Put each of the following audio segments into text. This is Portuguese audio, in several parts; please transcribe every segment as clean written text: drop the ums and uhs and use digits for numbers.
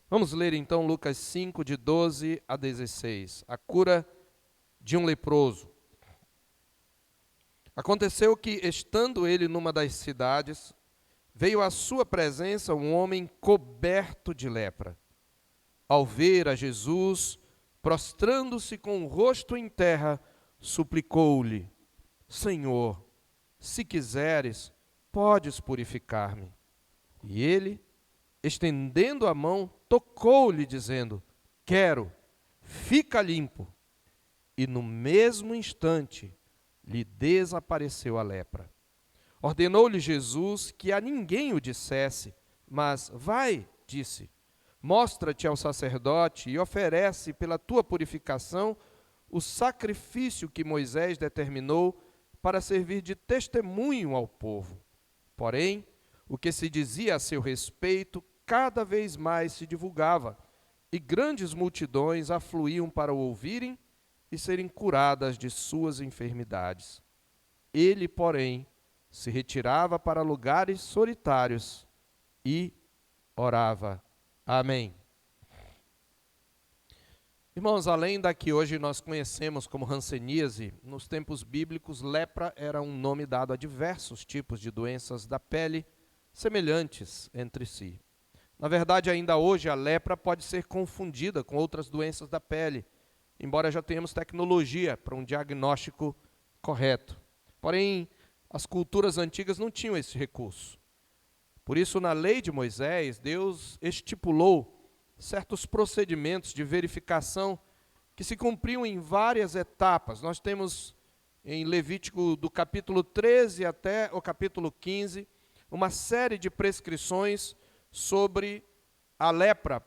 Vamos ler então Lucas 5, de 12 a 16. A cura de um leproso. Aconteceu que, estando ele numa das cidades, veio à sua presença um homem coberto de lepra. Ao ver a Jesus, prostrando-se com o rosto em terra, suplicou-lhe: Senhor, se quiseres, podes purificar-me. E ele, estendendo a mão, tocou-lhe, dizendo: Quero, fica limpo. E no mesmo instante lhe desapareceu a lepra. Ordenou-lhe Jesus que a ninguém o dissesse, mas vai, disse, mostra-te ao sacerdote e oferece pela tua purificação o sacrifício que Moisés determinou para servir de testemunho ao povo. Porém, o que se dizia a seu respeito cada vez mais se divulgava, e grandes multidões afluíam para o ouvirem e serem curadas de suas enfermidades. Ele, porém, se retirava para lugares solitários e orava. Amém. Irmãos, além da que hoje nós conhecemos como hanseníase, nos tempos bíblicos, lepra era um nome dado a diversos tipos de doenças da pele semelhantes entre si. Na verdade, ainda hoje, a lepra pode ser confundida com outras doenças da pele, embora já tenhamos tecnologia para um diagnóstico correto. Porém, as culturas antigas não tinham esse recurso. Por isso, na lei de Moisés, Deus estipulou certos procedimentos de verificação que se cumpriam em várias etapas. Nós temos em Levítico, do capítulo 13 até o capítulo 15, uma série de prescrições sobre a lepra,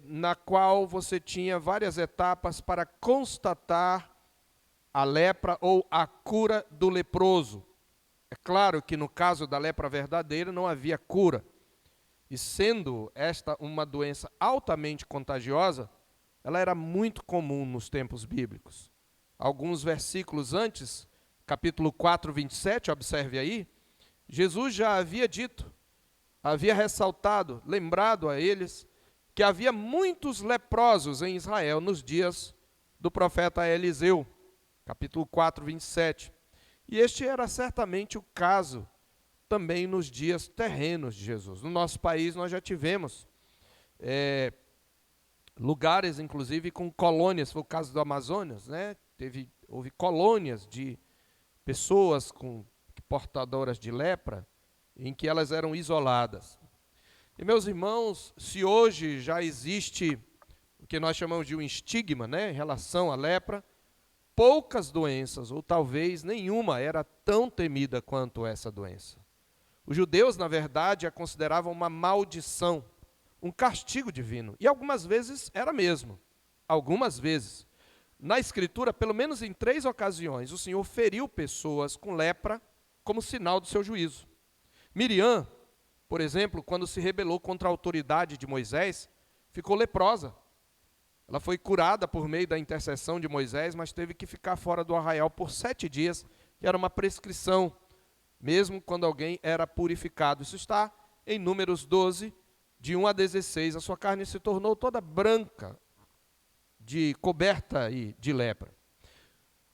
na qual você tinha várias etapas para constatar a lepra ou a cura do leproso. É claro que no caso da lepra verdadeira não havia cura. E sendo esta uma doença altamente contagiosa, ela era muito comum nos tempos bíblicos. Alguns versículos antes, capítulo 4, 27, observe aí, Jesus já havia dito, havia ressaltado, lembrado a eles, que havia muitos leprosos em Israel nos dias do profeta Eliseu, capítulo 4, 27. E este era certamente o caso também nos dias terrenos de Jesus. No nosso país nós já tivemos lugares, inclusive, com colônias, foi o caso do Amazonas, né? Houve colônias de pessoas portadoras de lepra, em que elas eram isoladas. E, meus irmãos, se hoje já existe o que nós chamamos de um estigma, né, em relação à lepra, poucas doenças, ou talvez nenhuma, era tão temida quanto essa doença. Os judeus, na verdade, a consideravam uma maldição, um castigo divino. E algumas vezes era mesmo. Algumas vezes. Na Escritura, pelo menos em 3 ocasiões, o Senhor feriu pessoas com lepra como sinal do seu juízo. Miriam, por exemplo, quando se rebelou contra a autoridade de Moisés, ficou leprosa. Ela foi curada por meio da intercessão de Moisés, mas teve que ficar fora do arraial por 7 dias, que era uma prescrição, mesmo quando alguém era purificado. Isso está em Números 12, de 1 a 16. A sua carne se tornou toda branca, coberta de lepra.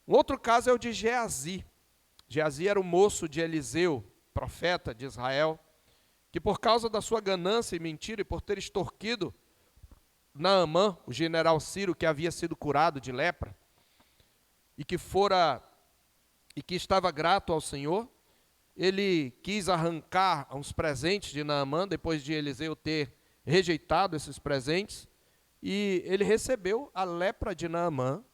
Um outro caso é o de Geazi. Geazi era o moço de Eliseu, profeta de Israel, que por causa da sua ganância e mentira e por ter extorquido Naamã, o general Ciro, que havia sido curado de lepra, e que estava grato ao Senhor, ele quis arrancar uns presentes de Naamã, depois de Eliseu ter rejeitado esses presentes, e ele recebeu a lepra de Naamã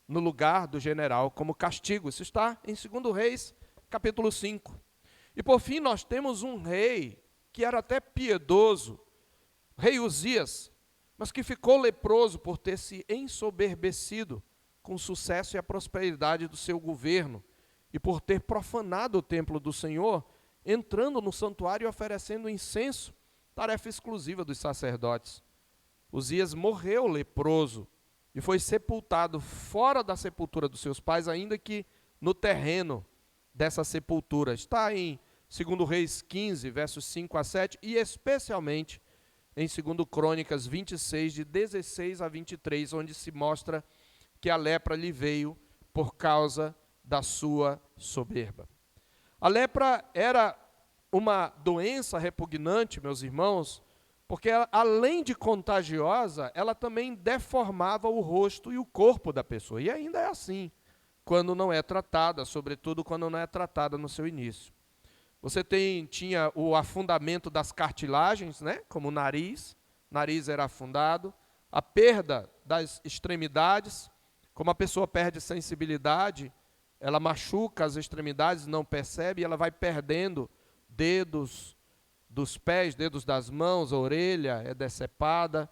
no lugar do general como castigo. Isso está em 2 Reis, capítulo 5. E por fim nós temos um rei que era até piedoso, rei Uzias, mas que ficou leproso por ter se ensoberbecido com o sucesso e a prosperidade do seu governo, e por ter profanado o templo do Senhor, entrando no santuário e oferecendo incenso, tarefa exclusiva dos sacerdotes. Uzias morreu leproso e foi sepultado fora da sepultura dos seus pais, ainda que no terreno dessa sepultura. Está em 2 Reis 15, versos 5 a 7, e especialmente em 2 Crônicas 26, de 16 a 23, onde se mostra que a lepra lhe veio por causa da sua soberba. A lepra era uma doença repugnante, meus irmãos, porque ela, além de contagiosa, ela também deformava o rosto e o corpo da pessoa. E ainda é assim, quando não é tratada, sobretudo quando não é tratada no seu início. Você tinha o afundamento das cartilagens, né? Como o nariz era afundado, a perda das extremidades, como a pessoa perde sensibilidade, ela machuca as extremidades, não percebe, e ela vai perdendo dedos dos pés, dedos das mãos, a orelha é decepada,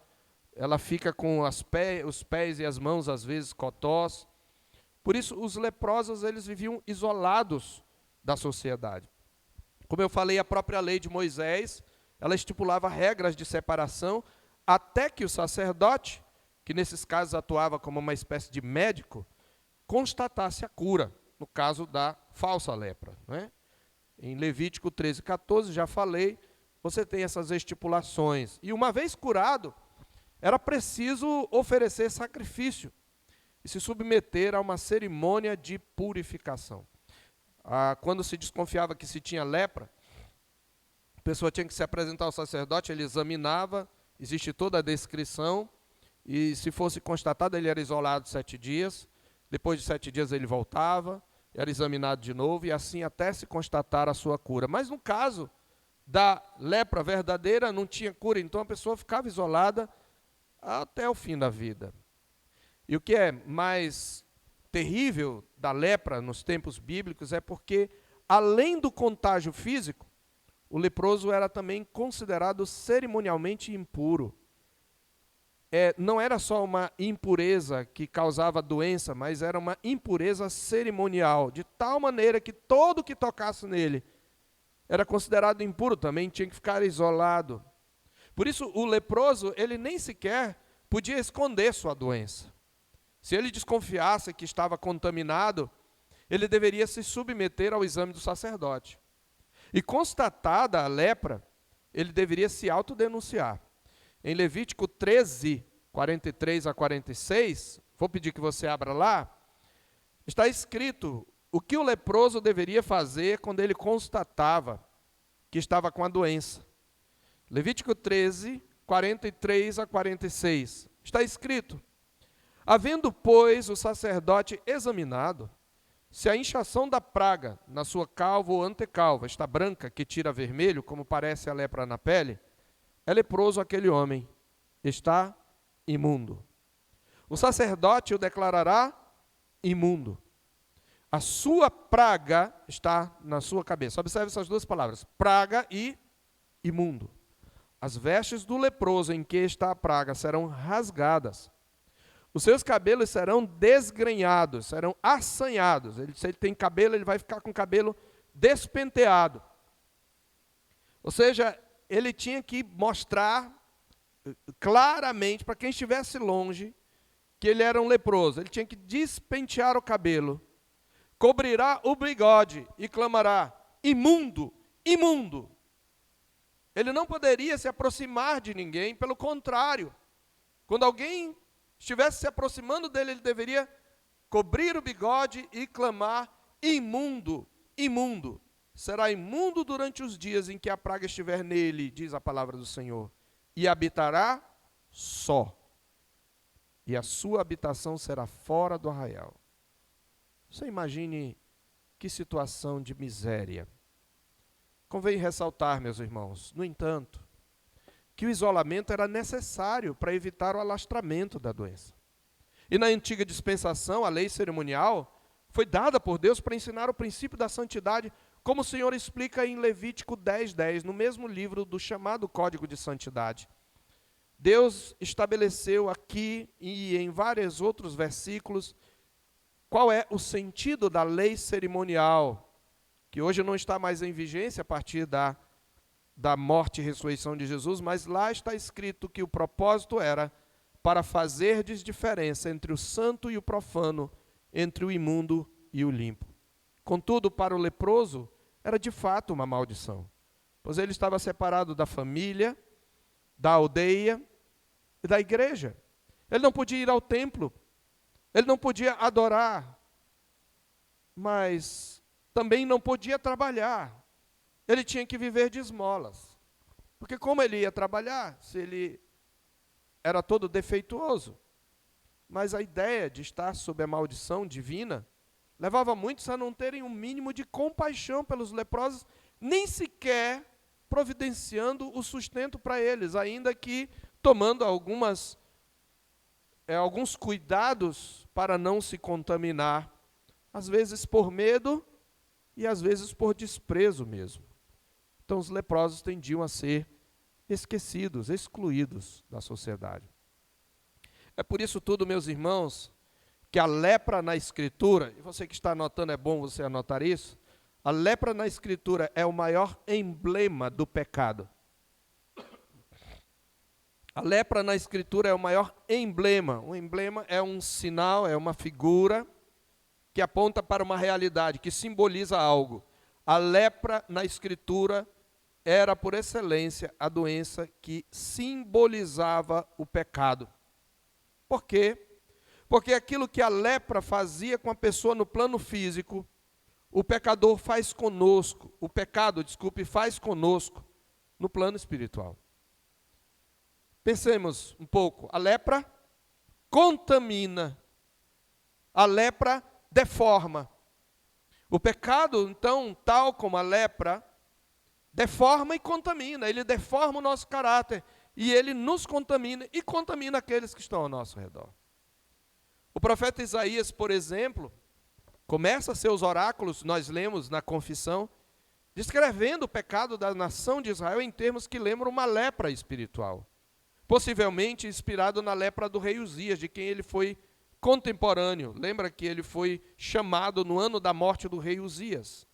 ela fica com os pés e as mãos, às vezes, cotós. Por isso, os leprosos, eles viviam isolados da sociedade. Como eu falei, a própria lei de Moisés, ela estipulava regras de separação, até que o sacerdote, que nesses casos atuava como uma espécie de médico, constatasse a cura, no caso da falsa lepra, né? Em Levítico 13:14, já falei, você tem essas estipulações. E uma vez curado, era preciso oferecer sacrifício e se submeter a uma cerimônia de purificação. Quando se desconfiava que se tinha lepra, a pessoa tinha que se apresentar ao sacerdote, ele examinava, existe toda a descrição, e se fosse constatado, ele era isolado 7 dias, depois de 7 dias ele voltava, era examinado de novo, e assim até se constatar a sua cura. Mas no caso da lepra verdadeira, não tinha cura, então a pessoa ficava isolada até o fim da vida. E o que é mais terrível da lepra nos tempos bíblicos é porque, além do contágio físico, o leproso era também considerado cerimonialmente impuro. Não era só uma impureza que causava doença, mas era uma impureza cerimonial, de tal maneira que todo que tocasse nele era considerado impuro, também tinha que ficar isolado. Por isso, o leproso, ele nem sequer podia esconder sua doença. Se ele desconfiasse que estava contaminado, ele deveria se submeter ao exame do sacerdote. E constatada a lepra, ele deveria se autodenunciar. Em Levítico 13, 43 a 46, vou pedir que você abra lá, está escrito o que o leproso deveria fazer quando ele constatava que estava com a doença. Levítico 13, 43 a 46, está escrito: havendo, pois, o sacerdote examinado, se a inchação da praga na sua calva ou antecalva está branca, que tira vermelho, como parece a lepra na pele, é leproso aquele homem, está imundo. O sacerdote o declarará imundo. A sua praga está na sua cabeça. Observe essas duas palavras, praga e imundo. As vestes do leproso em que está a praga serão rasgadas. Os seus cabelos serão desgrenhados, serão assanhados. Se ele tem cabelo, ele vai ficar com o cabelo despenteado. Ou seja, ele tinha que mostrar claramente para quem estivesse longe que ele era um leproso. Ele tinha que despentear o cabelo, cobrirá o bigode e clamará: imundo, imundo. Ele não poderia se aproximar de ninguém, pelo contrário, quando alguém estivesse se aproximando dele, ele deveria cobrir o bigode e clamar: imundo, imundo. Será imundo durante os dias em que a praga estiver nele, diz a palavra do Senhor, e habitará só, e a sua habitação será fora do arraial. Você imagine que situação de miséria. Convém ressaltar, meus irmãos, no entanto, que o isolamento era necessário para evitar o alastramento da doença. E na antiga dispensação, a lei cerimonial foi dada por Deus para ensinar o princípio da santidade, como o Senhor explica em Levítico 10:10, no mesmo livro do chamado Código de Santidade. Deus estabeleceu aqui e em vários outros versículos qual é o sentido da lei cerimonial, que hoje não está mais em vigência a partir da morte e ressurreição de Jesus, mas lá está escrito que o propósito era para fazerdes diferença entre o santo e o profano, entre o imundo e o limpo. Contudo, para o leproso, era de fato uma maldição, pois ele estava separado da família, da aldeia e da igreja. Ele não podia ir ao templo, ele não podia adorar, mas também não podia trabalhar. Ele tinha que viver de esmolas. Porque como ele ia trabalhar, se ele era todo defeituoso? Mas a ideia de estar sob a maldição divina levava muitos a não terem um mínimo de compaixão pelos leprosos, nem sequer providenciando o sustento para eles, ainda que tomando alguns cuidados para não se contaminar, às vezes por medo e às vezes por desprezo mesmo. Então os leprosos tendiam a ser esquecidos, excluídos da sociedade. É por isso tudo, meus irmãos, que a lepra na Escritura, e você que está anotando, é bom você anotar isso, a lepra na Escritura é o maior emblema do pecado. A lepra na Escritura é o maior emblema. O emblema é um sinal, é uma figura que aponta para uma realidade, que simboliza algo. A lepra na Escritura era, por excelência, a doença que simbolizava o pecado. Por quê? Porque aquilo que a lepra fazia com a pessoa no plano físico, o pecador faz conosco, o pecado, faz conosco no plano espiritual. Pensemos um pouco, a lepra contamina, a lepra deforma. O pecado, então, tal como a lepra, deforma e contamina, ele deforma o nosso caráter, e ele nos contamina e contamina aqueles que estão ao nosso redor. O profeta Isaías, por exemplo, começa seus oráculos, nós lemos na confissão, descrevendo o pecado da nação de Israel em termos que lembram uma lepra espiritual. Possivelmente inspirado na lepra do rei Uzias, de quem ele foi contemporâneo. Lembra que ele foi chamado no ano da morte do rei Uzias.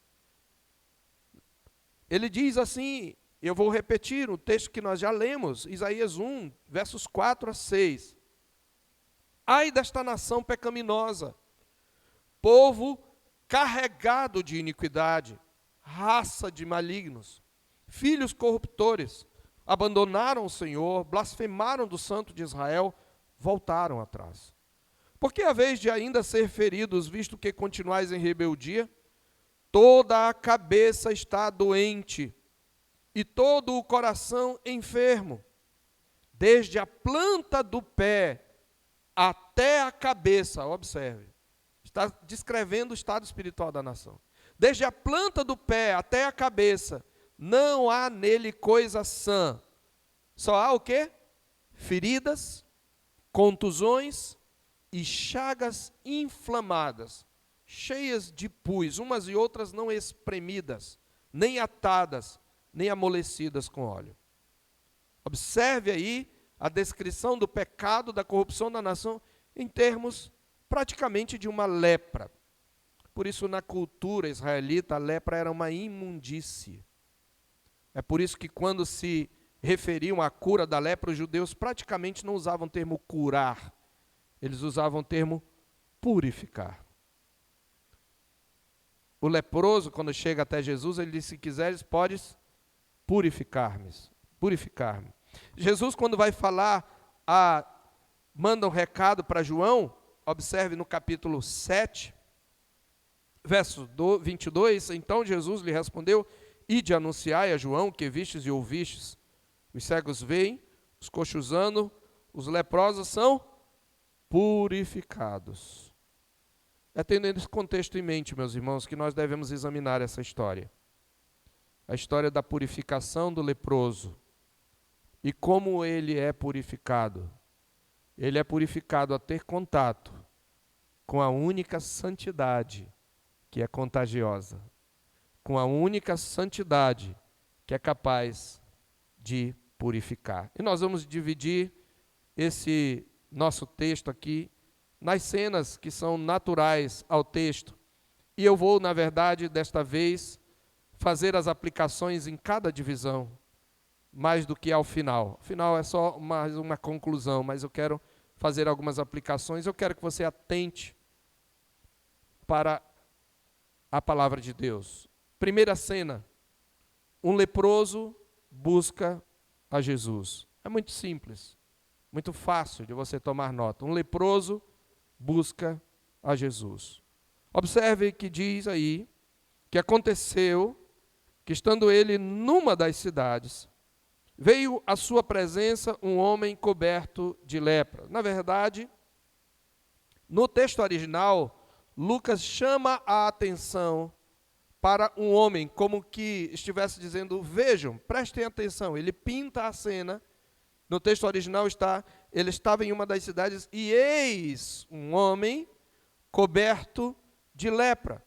Ele diz assim, eu vou repetir o texto que nós já lemos, Isaías 1, versos 4 a 6. Ai desta nação pecaminosa, povo carregado de iniquidade, raça de malignos, filhos corruptores, abandonaram o Senhor, blasfemaram do Santo de Israel, voltaram atrás. Porque a vez de ainda ser feridos, visto que continuais em rebeldia, toda a cabeça está doente, e todo o coração enfermo, desde a planta do pé até a cabeça, observe, está descrevendo o estado espiritual da nação. Desde a planta do pé até a cabeça, não há nele coisa sã. Só há o quê? Feridas, contusões e chagas inflamadas, cheias de pus, umas e outras não espremidas, nem atadas, nem amolecidas com óleo. Observe aí a descrição do pecado, da corrupção da nação, em termos praticamente de uma lepra. Por isso, na cultura israelita, a lepra era uma imundície. É por isso que quando se referiam à cura da lepra, os judeus praticamente não usavam o termo curar, eles usavam o termo purificar. O leproso, quando chega até Jesus, ele diz, se quiseres, podes purificar-me. Jesus, quando vai falar, manda um recado para João, observe no capítulo 7, verso 22, então Jesus lhe respondeu, ide anunciai a João que vistes e ouvistes, os cegos veem, os coxos andam, os leprosos são purificados. É tendo esse contexto em mente, meus irmãos, que nós devemos examinar essa história. A história da purificação do leproso. E como ele é purificado? Ele é purificado a ter contato com a única santidade que é contagiosa, com a única santidade que é capaz de purificar. E nós vamos dividir esse nosso texto aqui nas cenas que são naturais ao texto. E eu vou, na verdade, desta vez, fazer as aplicações em cada divisão, mais do que ao final. O final é só mais uma conclusão, mas eu quero fazer algumas aplicações. Eu quero que você atente para a palavra de Deus. Primeira cena, um leproso busca a Jesus. É muito simples, muito fácil de você tomar nota. Um leproso busca a Jesus. Observe que diz aí que aconteceu que, estando ele numa das cidades, veio à sua presença um homem coberto de lepra. Na verdade, no texto original, Lucas chama a atenção para um homem, como que estivesse dizendo, vejam, prestem atenção, ele pinta a cena. No texto original está, ele estava em uma das cidades e eis um homem coberto de lepra.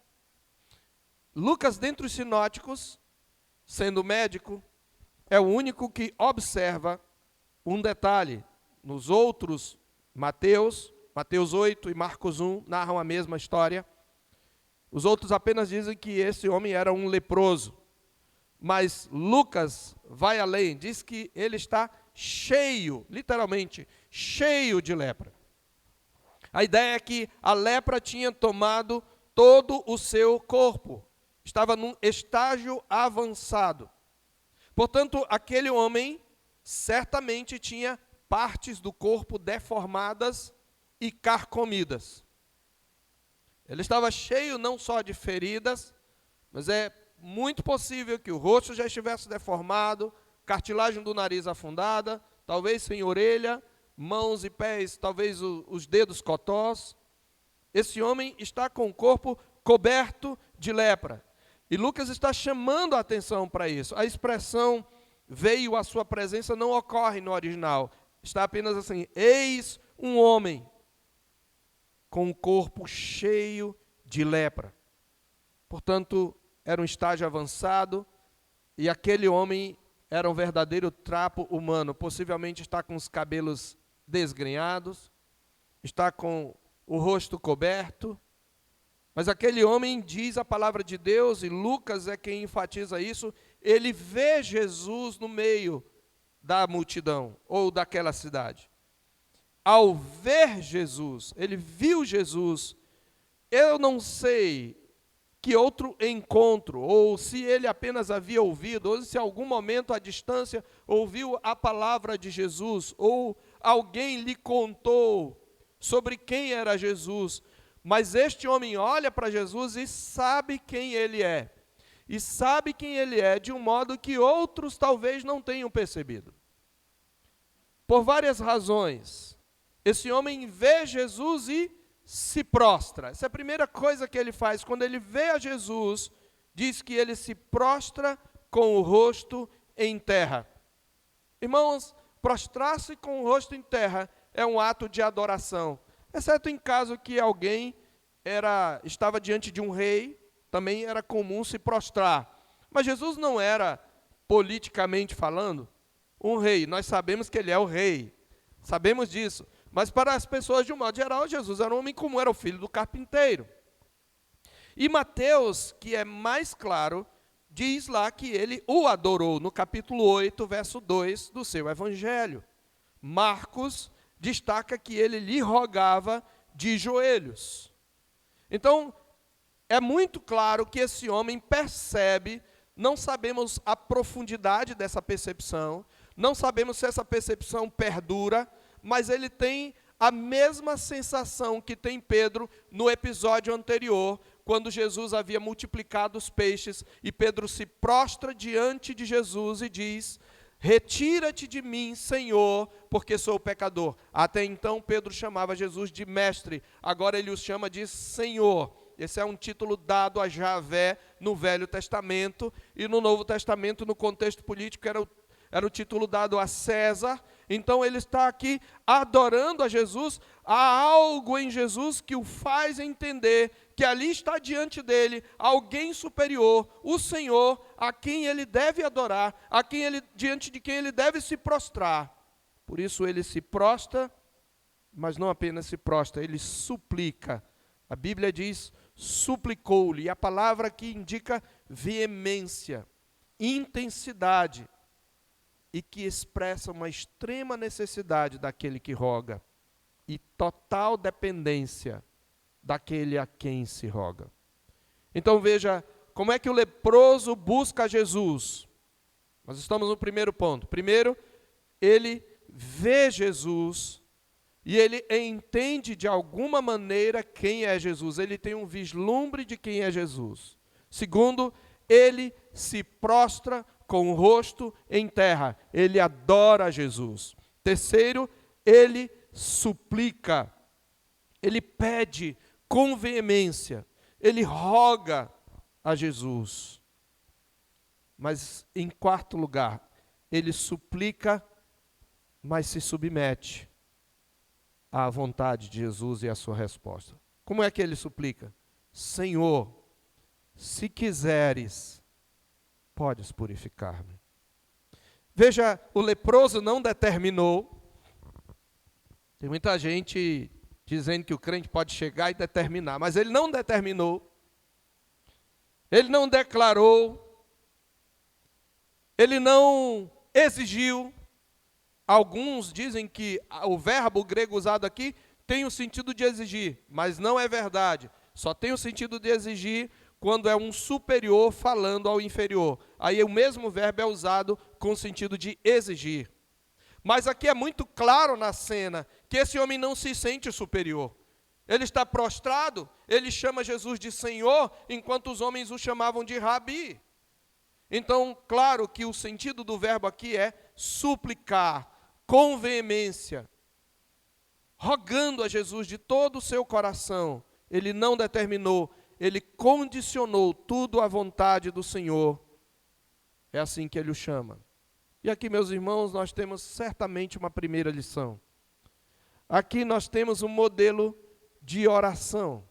Lucas, dentre os sinóticos, sendo médico, é o único que observa um detalhe. Nos outros, Mateus 8 e Marcos 1 narram a mesma história. Os outros apenas dizem que esse homem era um leproso. Mas Lucas vai além, diz que ele está cheio, literalmente, cheio de lepra. A ideia é que a lepra tinha tomado todo o seu corpo. Estava num estágio avançado. Portanto, aquele homem certamente tinha partes do corpo deformadas e carcomidas. Ele estava cheio não só de feridas, mas é muito possível que o rosto já estivesse deformado, cartilagem do nariz afundada, talvez sem orelha, mãos e pés, talvez os dedos cotós. Esse homem está com o corpo coberto de lepra. E Lucas está chamando a atenção para isso. A expressão veio à sua presença não ocorre no original. Está apenas assim, eis um homem com o corpo cheio de lepra. Portanto, era um estágio avançado e aquele homem era um verdadeiro trapo humano. Possivelmente está com os cabelos desgrenhados, está com o rosto coberto. Mas aquele homem, diz a palavra de Deus, e Lucas é quem enfatiza isso, ele vê Jesus no meio da multidão, ou daquela cidade. Ao ver Jesus, ele viu Jesus, eu não sei que outro encontro, ou se ele apenas havia ouvido, ou se em algum momento à distância ouviu a palavra de Jesus, ou alguém lhe contou sobre quem era Jesus. Mas este homem olha para Jesus e sabe quem ele é. E sabe quem ele é de um modo que outros talvez não tenham percebido. Por várias razões. Esse homem vê Jesus e se prostra. Essa é a primeira coisa que ele faz. Quando ele vê a Jesus, diz que ele se prostra com o rosto em terra. Irmãos, prostrar-se com o rosto em terra é um ato de adoração. Exceto em caso que alguém estava diante de um rei, também era comum se prostrar. Mas Jesus não era, politicamente falando, um rei. Nós sabemos que ele é o rei, sabemos disso. Mas para as pessoas, de um modo geral, Jesus era um homem comum, era o filho do carpinteiro. E Mateus, que é mais claro, diz lá que ele o adorou, no capítulo 8, verso 2 do seu evangelho. Marcos destaca que ele lhe rogava de joelhos. Então, é muito claro que esse homem percebe, não sabemos a profundidade dessa percepção, não sabemos se essa percepção perdura, mas ele tem a mesma sensação que tem Pedro no episódio anterior, quando Jesus havia multiplicado os peixes, e Pedro se prostra diante de Jesus e diz: retira-te de mim, Senhor, porque sou pecador. Até então Pedro chamava Jesus de mestre, agora ele os chama de Senhor. Esse é um título dado a Javé no Velho Testamento, e no Novo Testamento, no contexto político, era o título dado a César. Então ele está aqui adorando a Jesus. Há algo em Jesus que o faz entender que ali está diante dele alguém superior, o Senhor, a quem ele deve adorar, diante de quem ele deve se prostrar. Por isso ele se prostra, mas não apenas se prostra, ele suplica. A Bíblia diz, suplicou-lhe, e a palavra aqui indica veemência, intensidade, e que expressa uma extrema necessidade daquele que roga, e total dependência daquele a quem se roga. Então veja, como é que o leproso busca Jesus? Nós estamos no primeiro ponto. Primeiro, ele vê Jesus e ele entende de alguma maneira quem é Jesus. Ele tem um vislumbre de quem é Jesus. Segundo, ele se prostra com o rosto em terra. Ele adora Jesus. Terceiro, ele suplica. Ele pede com veemência. Ele roga a Jesus. Mas, em quarto lugar, ele suplica, mas se submete à vontade de Jesus e à sua resposta. Como é que ele suplica? Senhor, se quiseres, podes purificar-me. Veja, o leproso não determinou. Tem muita gente dizendo que o crente pode chegar e determinar, mas ele não determinou. Ele não declarou. Ele não exigiu. Alguns dizem que o verbo grego usado aqui tem o sentido de exigir, mas não é verdade. Só tem o sentido de exigir quando é um superior falando ao inferior. Aí o mesmo verbo é usado com o sentido de exigir. Mas aqui é muito claro na cena que esse homem não se sente superior. Ele está prostrado, ele chama Jesus de Senhor, enquanto os homens o chamavam de Rabi. Então, claro que o sentido do verbo aqui é suplicar, com veemência, rogando a Jesus de todo o seu coração. Ele não determinou, ele condicionou tudo à vontade do Senhor. É assim que ele o chama. E aqui, meus irmãos, nós temos certamente uma primeira lição. Aqui nós temos um modelo de oração.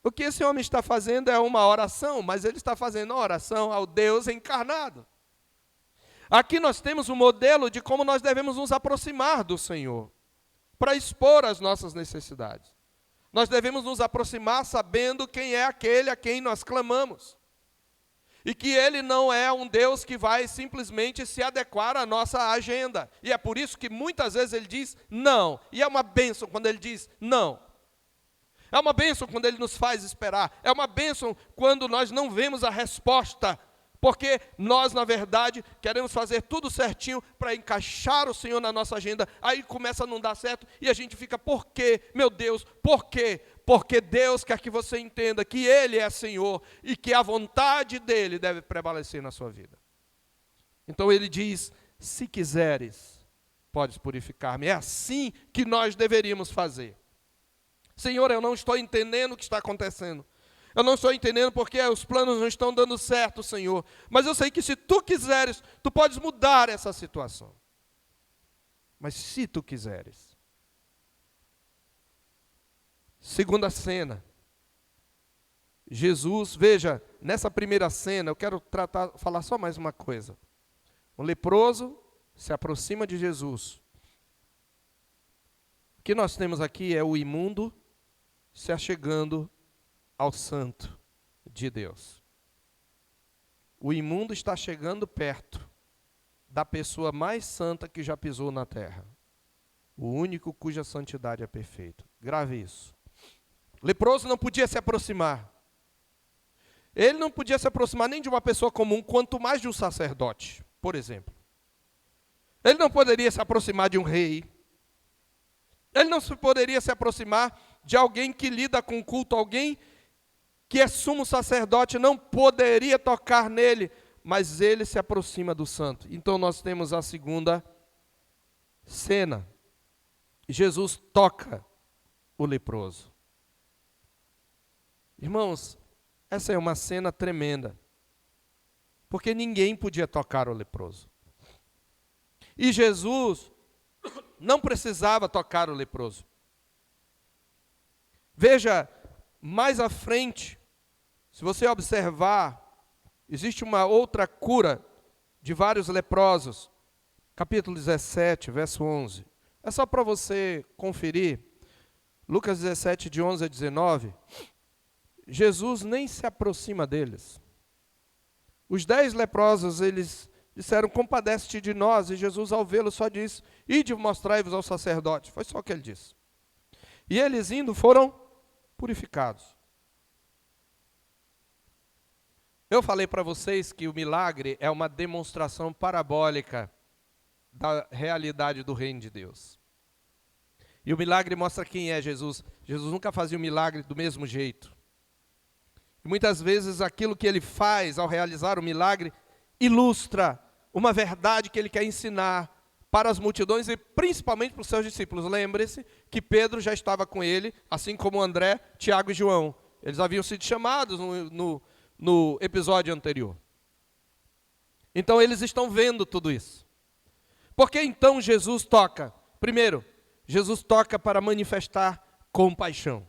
O que esse homem está fazendo é uma oração, mas ele está fazendo uma oração ao Deus encarnado. Aqui nós temos um modelo de como nós devemos nos aproximar do Senhor, para expor as nossas necessidades. Nós devemos nos aproximar sabendo quem é aquele a quem nós clamamos. E que Ele não é um Deus que vai simplesmente se adequar à nossa agenda. E é por isso que muitas vezes Ele diz não. E é uma bênção quando Ele diz não. É uma bênção quando Ele nos faz esperar. É uma bênção quando nós não vemos a resposta. Porque nós, na verdade, queremos fazer tudo certinho para encaixar o Senhor na nossa agenda. Aí começa a não dar certo e a gente fica, por quê? Meu Deus, por quê? Porque Deus quer que você entenda que Ele é Senhor e que a vontade dEle deve prevalecer na sua vida. Então Ele diz, se quiseres, podes purificar-me. É assim que nós deveríamos fazer. Senhor, eu não estou entendendo o que está acontecendo. Eu não estou entendendo porque os planos não estão dando certo, Senhor. Mas eu sei que se Tu quiseres, Tu podes mudar essa situação. Mas se Tu quiseres. Segunda cena. Jesus, veja, nessa primeira cena, eu quero falar só mais uma coisa. Um leproso se aproxima de Jesus. O que nós temos aqui é o imundo se achegando ao santo de Deus. O imundo está chegando perto da pessoa mais santa que já pisou na terra. O único cuja santidade é perfeita. Grave isso. Leproso não podia se aproximar. Ele não podia se aproximar nem de uma pessoa comum, quanto mais de um sacerdote, por exemplo. Ele não poderia se aproximar de um rei. Ele não poderia se aproximar de alguém que lida com culto, alguém que é sumo sacerdote, não poderia tocar nele, mas ele se aproxima do santo. Então nós temos a segunda cena. Jesus toca o leproso. Irmãos, essa é uma cena tremenda, porque ninguém podia tocar o leproso. E Jesus não precisava tocar o leproso. Veja, mais à frente, se você observar, existe uma outra cura de vários leprosos. Capítulo 17, verso 11. É só para você conferir. Lucas 17, de 11 a 19. Jesus nem se aproxima deles. Os 10 leprosos, eles disseram, compadece-te de nós. E Jesus, ao vê-lo, só disse, ide mostrai-vos ao sacerdote. Foi só o que ele disse. E eles indo foram purificados. Eu falei para vocês que o milagre é uma demonstração parabólica da realidade do reino de Deus. E o milagre mostra quem é Jesus. Jesus nunca fazia um milagre do mesmo jeito. E muitas vezes aquilo que ele faz ao realizar o milagre ilustra uma verdade que ele quer ensinar para as multidões e principalmente para os seus discípulos. Lembre-se que Pedro já estava com ele, assim como André, Tiago e João. Eles haviam sido chamados no episódio anterior. Então eles estão vendo tudo isso. Por que então Jesus toca? Primeiro, Jesus toca para manifestar compaixão.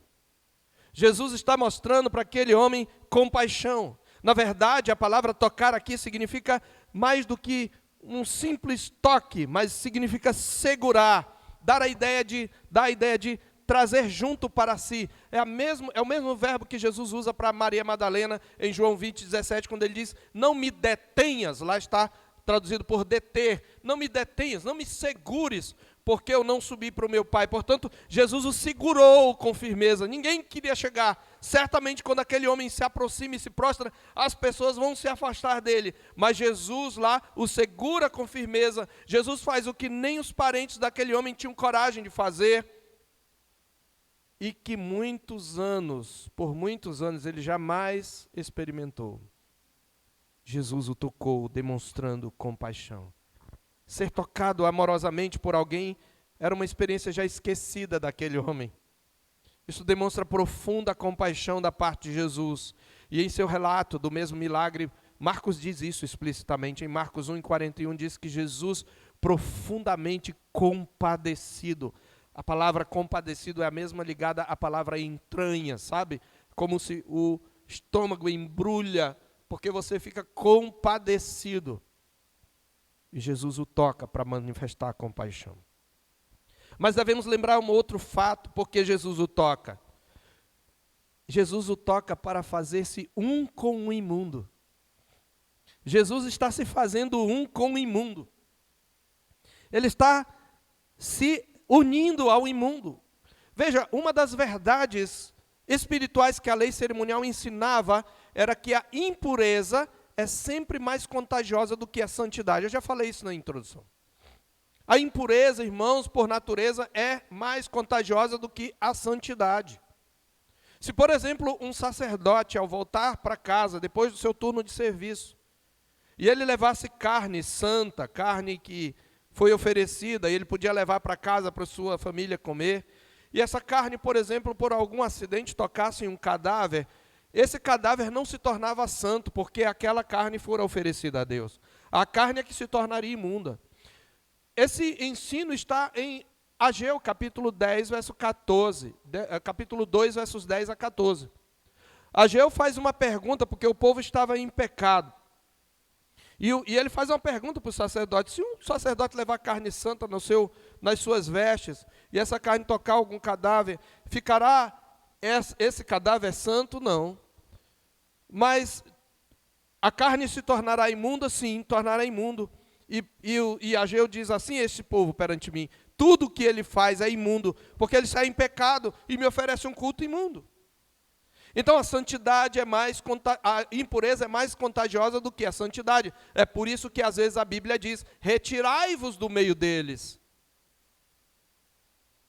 Jesus está mostrando para aquele homem compaixão. Na verdade, a palavra tocar aqui significa mais do que um simples toque, mas significa segurar, dar a ideia de trazer junto para si. É o mesmo verbo que Jesus usa para Maria Madalena em João 20:17, quando ele diz: não me detenhas, lá está traduzido por deter, não me detenhas, não me segures, porque eu não subi para o meu Pai. Portanto, Jesus o segurou com firmeza. Ninguém queria chegar. Certamente, quando aquele homem se aproxima e se prostra, as pessoas vão se afastar dele. Mas Jesus lá o segura com firmeza. Jesus faz o que nem os parentes daquele homem tinham coragem de fazer. E que por muitos anos, ele jamais experimentou. Jesus o tocou, demonstrando compaixão. Ser tocado amorosamente por alguém era uma experiência já esquecida daquele homem. Isso demonstra profunda compaixão da parte de Jesus. E em seu relato do mesmo milagre, Marcos diz isso explicitamente. Em Marcos 1:41 diz que Jesus, profundamente compadecido. A palavra compadecido é a mesma ligada à palavra entranha, sabe? Como se o estômago embrulha, porque você fica compadecido. E Jesus o toca para manifestar compaixão. Mas devemos lembrar um outro fato, porque Jesus o toca. Jesus o toca para fazer-se um com o imundo. Jesus está se fazendo um com o imundo. Ele está se unindo ao imundo. Veja, uma das verdades espirituais que a lei cerimonial ensinava era que a impureza é sempre mais contagiosa do que a santidade. Eu já falei isso na introdução. A impureza, irmãos, por natureza, é mais contagiosa do que a santidade. Se, por exemplo, um sacerdote, ao voltar para casa, depois do seu turno de serviço, e ele levasse carne santa, carne que foi oferecida, e ele podia levar para casa para sua família comer, e essa carne, por exemplo, por algum acidente tocasse em um cadáver, esse cadáver não se tornava santo, porque aquela carne fora oferecida a Deus. A carne é que se tornaria imunda. Esse ensino está em Ageu, capítulo 10, verso 14. Capítulo 2, versos 10 a 14. Ageu faz uma pergunta, porque o povo estava em pecado. E ele faz uma pergunta para o sacerdote: se um sacerdote levar carne santa nas suas vestes, e essa carne tocar algum cadáver, ficará esse cadáver santo? Não. Mas a carne se tornará imunda? Sim, tornará imundo. E Ageu diz assim: este povo perante mim, tudo o que ele faz é imundo, porque ele está em pecado e me oferece um culto imundo. Então a santidade a impureza é mais contagiosa do que a santidade. É por isso que às vezes a Bíblia diz: retirai-vos do meio deles.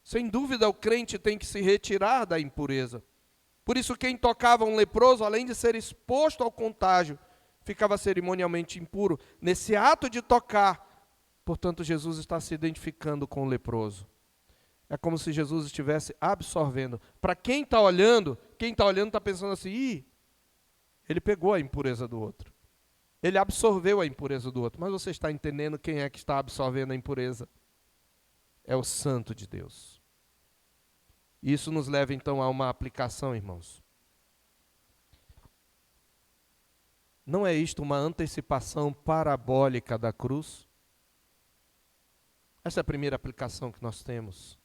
Sem dúvida o crente tem que se retirar da impureza. Por isso quem tocava um leproso, além de ser exposto ao contágio, ficava cerimonialmente impuro. Nesse ato de tocar, portanto, Jesus está se identificando com o leproso. É como se Jesus estivesse absorvendo. Para quem está olhando está pensando assim: ele pegou a impureza do outro. Ele absorveu a impureza do outro. Mas você está entendendo quem é que está absorvendo a impureza? É o Santo de Deus. Isso nos leva então a uma aplicação, irmãos. Não é isto uma antecipação parabólica da cruz? Essa é a primeira aplicação que nós temos.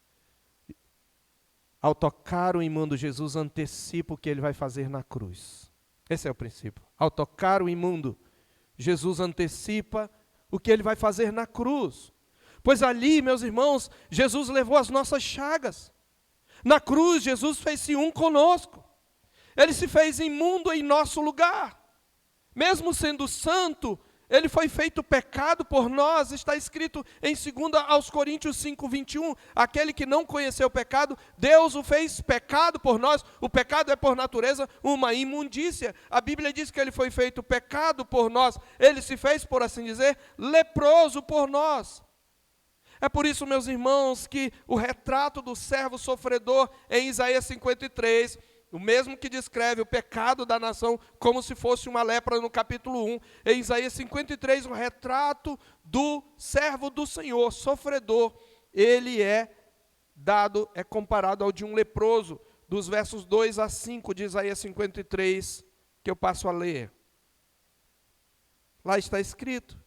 Ao tocar o imundo, Jesus antecipa o que ele vai fazer na cruz. Esse é o princípio. Ao tocar o imundo, Jesus antecipa o que ele vai fazer na cruz. Pois ali, meus irmãos, Jesus levou as nossas chagas. Na cruz, Jesus fez-se um conosco. Ele se fez imundo em nosso lugar. Mesmo sendo santo, Ele foi feito pecado por nós, está escrito em 2 Coríntios 5:21, aquele que não conheceu o pecado, Deus o fez pecado por nós. O pecado é por natureza uma imundícia. A Bíblia diz que ele foi feito pecado por nós, ele se fez, por assim dizer, leproso por nós. É por isso, meus irmãos, que o retrato do servo sofredor em Isaías 53, o mesmo que descreve o pecado da nação como se fosse uma lepra no capítulo 1, em Isaías 53, o retrato do servo do Senhor, sofredor, ele é comparado ao de um leproso, dos versos 2 a 5 de Isaías 53, que eu passo a ler. Lá está escrito: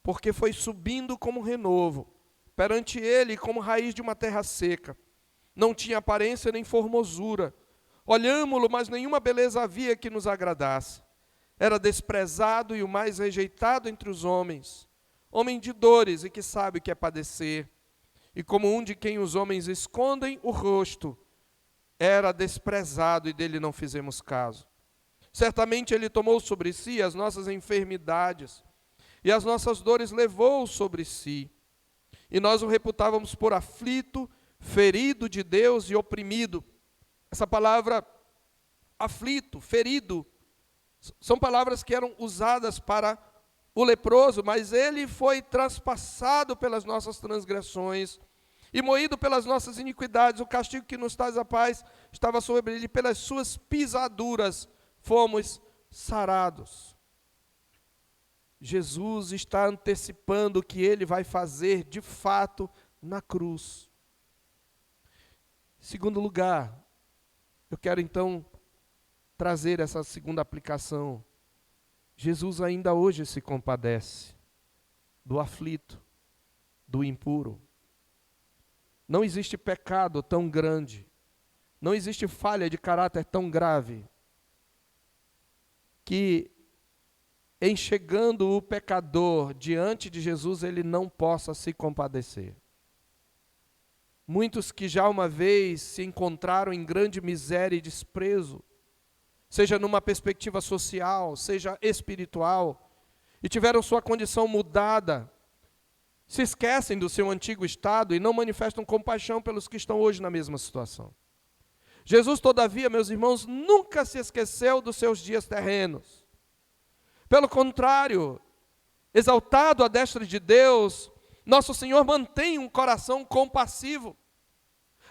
porque foi subindo como renovo, perante ele como raiz de uma terra seca. Não tinha aparência nem formosura. Olhámo-lo, mas nenhuma beleza havia que nos agradasse. Era desprezado e o mais rejeitado entre os homens. Homem de dores e que sabe o que é padecer. E como um de quem os homens escondem o rosto, era desprezado e dele não fizemos caso. Certamente ele tomou sobre si as nossas enfermidades, e as nossas dores levou sobre si. E nós o reputávamos por aflito, ferido de Deus e oprimido. Essa palavra aflito, ferido, são palavras que eram usadas para o leproso, mas ele foi traspassado pelas nossas transgressões e moído pelas nossas iniquidades. O castigo que nos traz a paz estava sobre ele, pelas suas pisaduras fomos sarados. Jesus está antecipando o que ele vai fazer de fato na cruz. Segundo lugar, eu quero então trazer essa segunda aplicação. Jesus ainda hoje se compadece do aflito, do impuro. Não existe pecado tão grande, não existe falha de caráter tão grave, que em chegando o pecador diante de Jesus, ele não possa se compadecer. Muitos que já uma vez se encontraram em grande miséria e desprezo, seja numa perspectiva social, seja espiritual, e tiveram sua condição mudada, se esquecem do seu antigo estado e não manifestam compaixão pelos que estão hoje na mesma situação. Jesus, todavia, meus irmãos, nunca se esqueceu dos seus dias terrenos. Pelo contrário, exaltado à destra de Deus, nosso Senhor mantém um coração compassivo.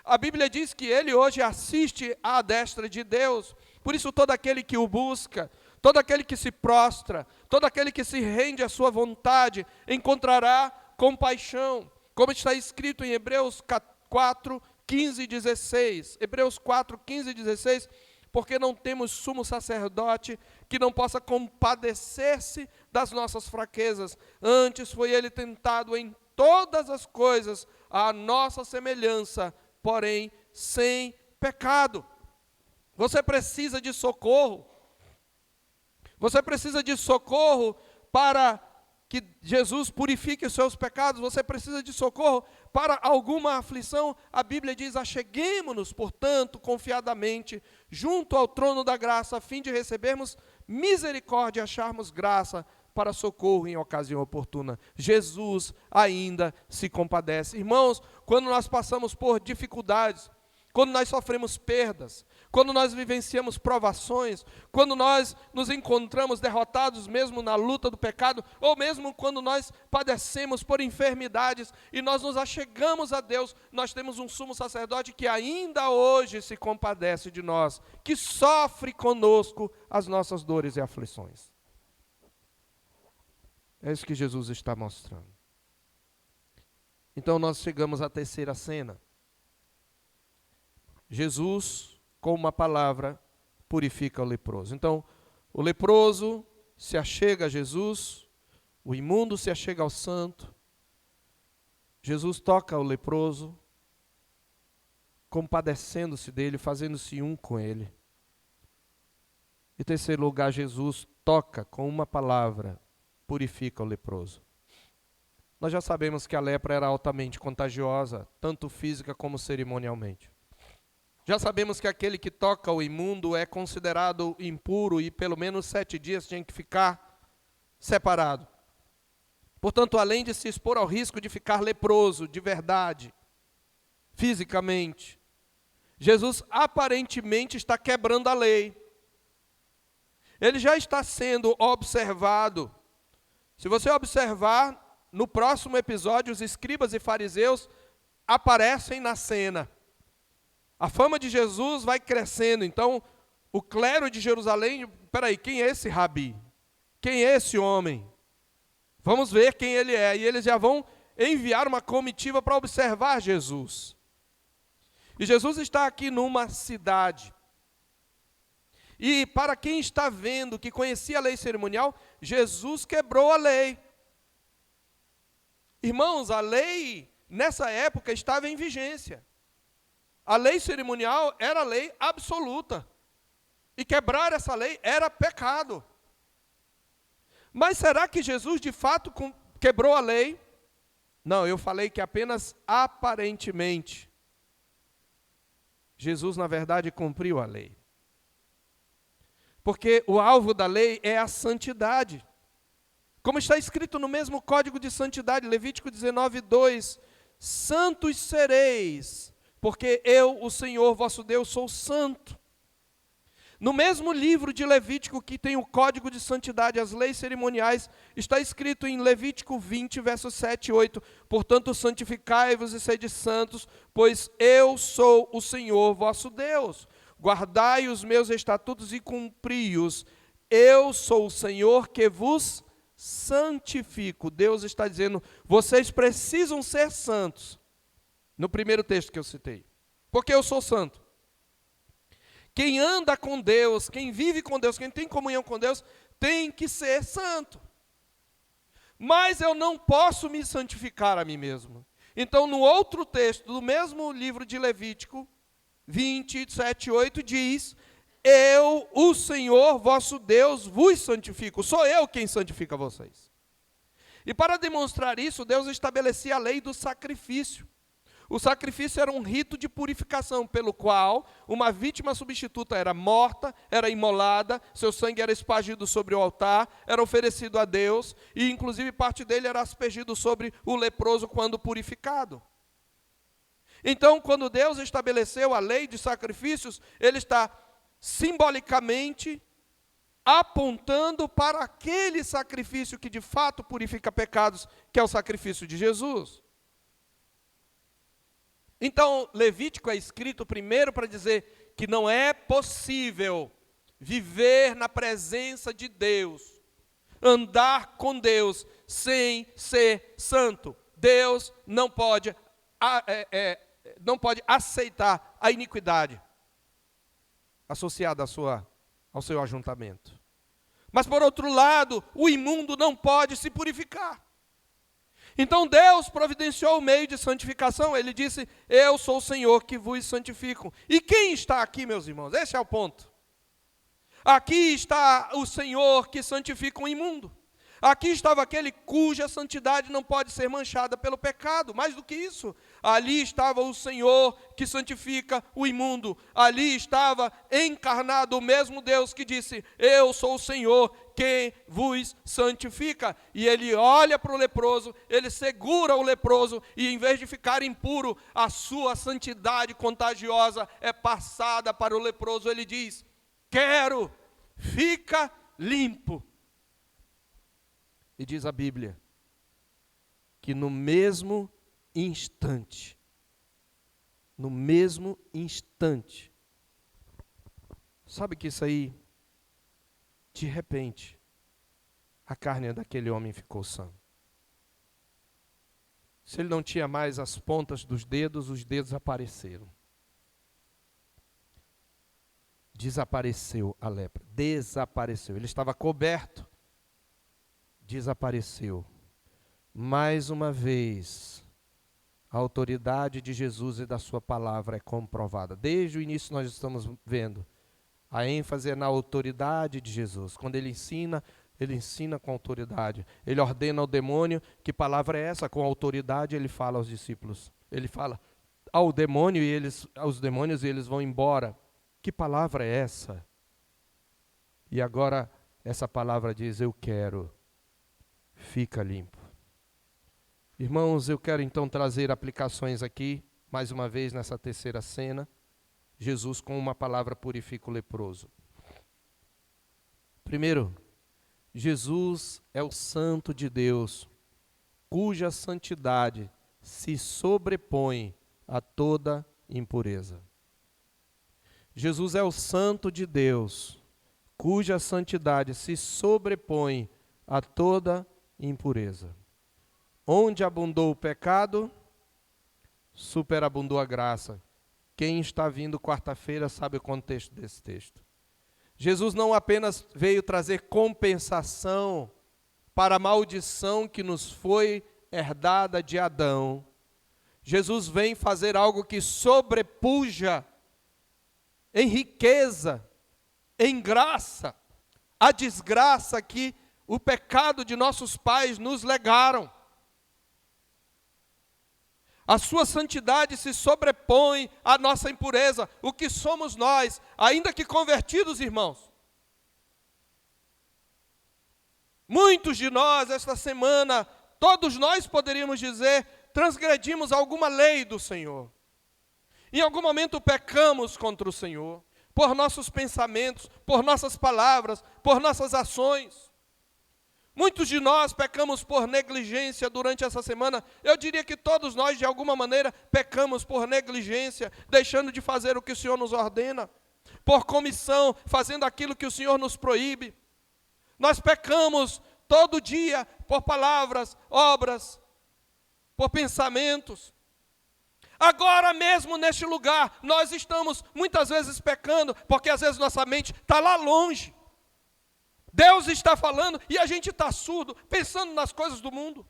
A Bíblia diz que Ele hoje assiste à destra de Deus. Por isso todo aquele que o busca, todo aquele que se prostra, todo aquele que se rende à sua vontade, encontrará compaixão. Como está escrito em Hebreus 4, 15 e 16. Hebreus 4, 15 e 16. Porque não temos sumo sacerdote que não possa compadecer-se das nossas fraquezas. Antes foi ele tentado em todas as coisas, à nossa semelhança, porém sem pecado. Você precisa de socorro. Você precisa de socorro para que Jesus purifique os seus pecados. Você precisa de socorro para alguma aflição. A Bíblia diz: acheguemo-nos, portanto, confiadamente, junto ao trono da graça, a fim de recebermos misericórdia e acharmos graça para socorro em ocasião oportuna. Jesus ainda se compadece. Irmãos, quando nós passamos por dificuldades, quando nós sofremos perdas, quando nós vivenciamos provações, quando nós nos encontramos derrotados mesmo na luta do pecado, ou mesmo quando nós padecemos por enfermidades e nós nos achegamos a Deus, nós temos um sumo sacerdote que ainda hoje se compadece de nós, que sofre conosco as nossas dores e aflições. É isso que Jesus está mostrando. Então nós chegamos à terceira cena. Jesus, com uma palavra, purifica o leproso. Então, o leproso se achega a Jesus, o imundo se achega ao santo. Jesus toca o leproso, compadecendo-se dele, fazendo-se um com ele. Em terceiro lugar, Jesus toca com uma palavra, purifica o leproso. Nós já sabemos que a lepra era altamente contagiosa, tanto física como cerimonialmente. Já sabemos que aquele que toca o imundo é considerado impuro e pelo menos 7 dias tinha que ficar separado. Portanto, além de se expor ao risco de ficar leproso de verdade, fisicamente, Jesus aparentemente está quebrando a lei. Ele já está sendo observado. Se você observar, no próximo episódio, os escribas e fariseus aparecem na cena. A fama de Jesus vai crescendo. Então, o clero de Jerusalém, peraí, quem é esse rabi? Quem é esse homem? Vamos ver quem ele é. E eles já vão enviar uma comitiva para observar Jesus. E Jesus está aqui numa cidade. E para quem está vendo, que conhecia a lei cerimonial, Jesus quebrou a lei. Irmãos, a lei nessa época estava em vigência. A lei cerimonial era a lei absoluta. E quebrar essa lei era pecado. Mas será que Jesus de fato quebrou a lei? Não, eu falei que apenas aparentemente. Jesus, na verdade, cumpriu a lei. Porque o alvo da lei é a santidade. Como está escrito no mesmo código de santidade, Levítico 19:2, santos sereis, porque eu, o Senhor vosso Deus, sou santo. No mesmo livro de Levítico que tem o código de santidade, as leis cerimoniais, está escrito em Levítico 20, versos 7 e 8, portanto santificai-vos e sede santos, pois eu sou o Senhor vosso Deus. Guardai os meus estatutos e cumpri-os. Eu sou o Senhor que vos santifico. Deus está dizendo, vocês precisam ser santos. No primeiro texto que eu citei. Porque eu sou santo. Quem anda com Deus, quem vive com Deus, quem tem comunhão com Deus, tem que ser santo. Mas eu não posso me santificar a mim mesmo. Então, no outro texto, do mesmo livro de Levítico, 20, 7 e 8, diz, eu, o Senhor vosso Deus, vos santifico. Sou eu quem santifica vocês. E para demonstrar isso, Deus estabelecia a lei do sacrifício. O sacrifício era um rito de purificação, pelo qual uma vítima substituta era morta, era imolada, seu sangue era espargido sobre o altar, era oferecido a Deus, e inclusive parte dele era aspergido sobre o leproso quando purificado. Então, quando Deus estabeleceu a lei de sacrifícios, Ele está simbolicamente apontando para aquele sacrifício que de fato purifica pecados, que é o sacrifício de Jesus. Então, Levítico é escrito primeiro para dizer que não é possível viver na presença de Deus, andar com Deus sem ser santo. Deus não pode aceitar a iniquidade associada ao seu ajuntamento. Mas, por outro lado, o imundo não pode se purificar. Então Deus providenciou o meio de santificação. Ele disse, eu sou o Senhor que vos santifico. E quem está aqui, meus irmãos? Esse é o ponto. Aqui está o Senhor que santifica o imundo. Aqui estava aquele cuja santidade não pode ser manchada pelo pecado. Mais do que isso, ali estava o Senhor que santifica o imundo. Ali estava encarnado o mesmo Deus que disse, eu sou o Senhor que vos santifica. E ele olha para o leproso, ele segura o leproso, e em vez de ficar impuro, a sua santidade contagiosa é passada para o leproso. Ele diz, quero, fica limpo. E diz a Bíblia, que no mesmo instante, sabe que isso aí, de repente, a carne daquele homem ficou sã. Se ele não tinha mais as pontas dos dedos, os dedos apareceram. Desapareceu a lepra, desapareceu. Ele estava coberto. Desapareceu. Mais uma vez, a autoridade de Jesus e da sua palavra é comprovada. Desde o início nós estamos vendo a ênfase é na autoridade de Jesus. Quando ele ensina com autoridade. Ele ordena ao demônio, que palavra é essa? Com autoridade ele fala aos discípulos. Ele fala ao demônio aos demônios e eles vão embora. Que palavra é essa? E agora essa palavra diz, eu quero. fica limpo. Irmãos, eu quero então trazer aplicações aqui, mais uma vez nessa terceira cena. Jesus com uma palavra purifica o leproso. Primeiro, Jesus é o Santo de Deus, cuja santidade se sobrepõe a toda impureza. Jesus é o Santo de Deus, cuja santidade se sobrepõe a toda impureza. Onde abundou o pecado, superabundou a graça. Quem está vindo quarta-feira sabe o contexto desse texto. Jesus não apenas veio trazer compensação para a maldição que nos foi herdada de Adão. Jesus vem fazer algo que sobrepuja em riqueza, em graça, a desgraça que o pecado de nossos pais nos legaram. A sua santidade se sobrepõe à nossa impureza, o que somos nós, ainda que convertidos, irmãos. Muitos de nós, esta semana, todos nós poderíamos dizer, transgredimos alguma lei do Senhor. Em algum momento pecamos contra o Senhor, por nossos pensamentos, por nossas palavras, por nossas ações. Muitos de nós pecamos por negligência durante essa semana. Eu diria que todos nós, de alguma maneira, pecamos por negligência, deixando de fazer o que o Senhor nos ordena. Por comissão, fazendo aquilo que o Senhor nos proíbe. Nós pecamos todo dia por palavras, obras, por pensamentos. Agora mesmo neste lugar, nós estamos muitas vezes pecando, porque às vezes nossa mente está lá longe. Deus está falando e a gente está surdo, pensando nas coisas do mundo.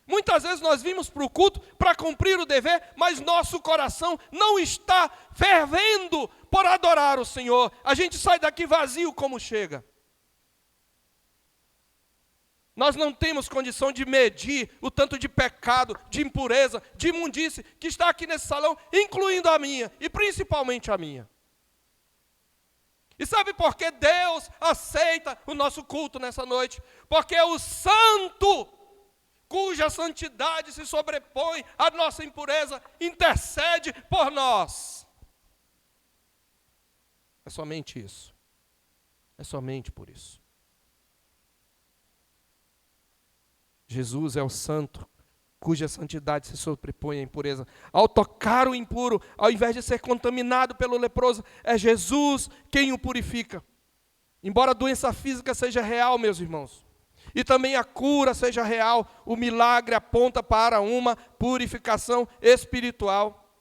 Muitas vezes nós vimos para o culto para cumprir o dever, mas nosso coração não está fervendo por adorar o Senhor. A gente sai daqui vazio como chega. Nós não temos condição de medir o tanto de pecado, de impureza, de imundície que está aqui nesse salão, incluindo a minha e principalmente a minha. E sabe por que Deus aceita o nosso culto nessa noite? Porque o santo, cuja santidade se sobrepõe à nossa impureza, intercede por nós. É somente isso. É somente por isso. Jesus é o santo, cuja santidade se sobrepõe à impureza. Ao tocar o impuro, ao invés de ser contaminado pelo leproso, é Jesus quem o purifica. Embora a doença física seja real, meus irmãos, e também a cura seja real, o milagre aponta para uma purificação espiritual.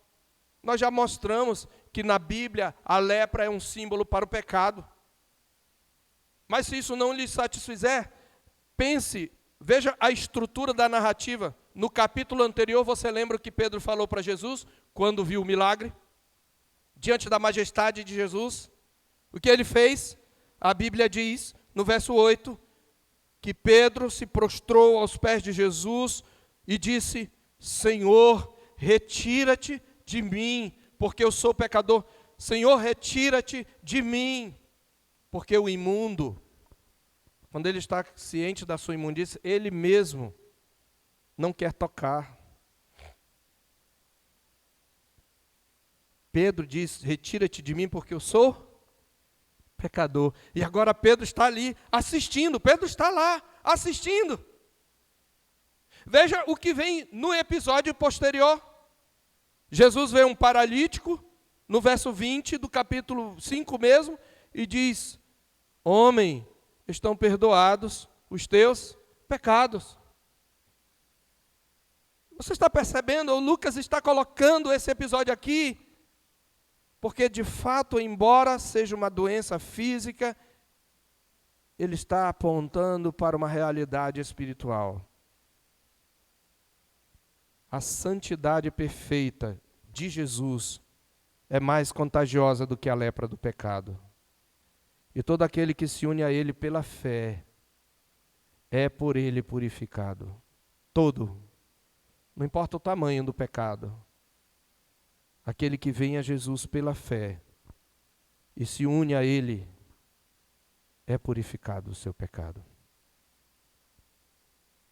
Nós já mostramos que na Bíblia a lepra é um símbolo para o pecado. Mas se isso não lhe satisfizer, pense, veja a estrutura da narrativa. No capítulo anterior, você lembra o que Pedro falou para Jesus, quando viu o milagre? Diante da majestade de Jesus. O que ele fez? A Bíblia diz, no verso 8, que Pedro se prostrou aos pés de Jesus e disse, Senhor, retira-te de mim, porque eu sou pecador. Senhor, retira-te de mim, porque o imundo, quando ele está ciente da sua imundícia, ele mesmo não quer tocar. Pedro diz, retira-te de mim porque eu sou pecador. E agora Pedro está ali assistindo, Pedro está lá assistindo. Veja o que vem no episódio posterior. Jesus vê um paralítico, no verso 20 do capítulo 5 mesmo, e diz, homem, estão perdoados os teus pecados. Você está percebendo? O Lucas está colocando esse episódio aqui, porque de fato, embora seja uma doença física, ele está apontando para uma realidade espiritual. A santidade perfeita de Jesus é mais contagiosa do que a lepra do pecado. E todo aquele que se une a Ele pela fé, é por Ele purificado. Todo. Não importa o tamanho do pecado. Aquele que vem a Jesus pela fé e se une a Ele, é purificado do seu pecado.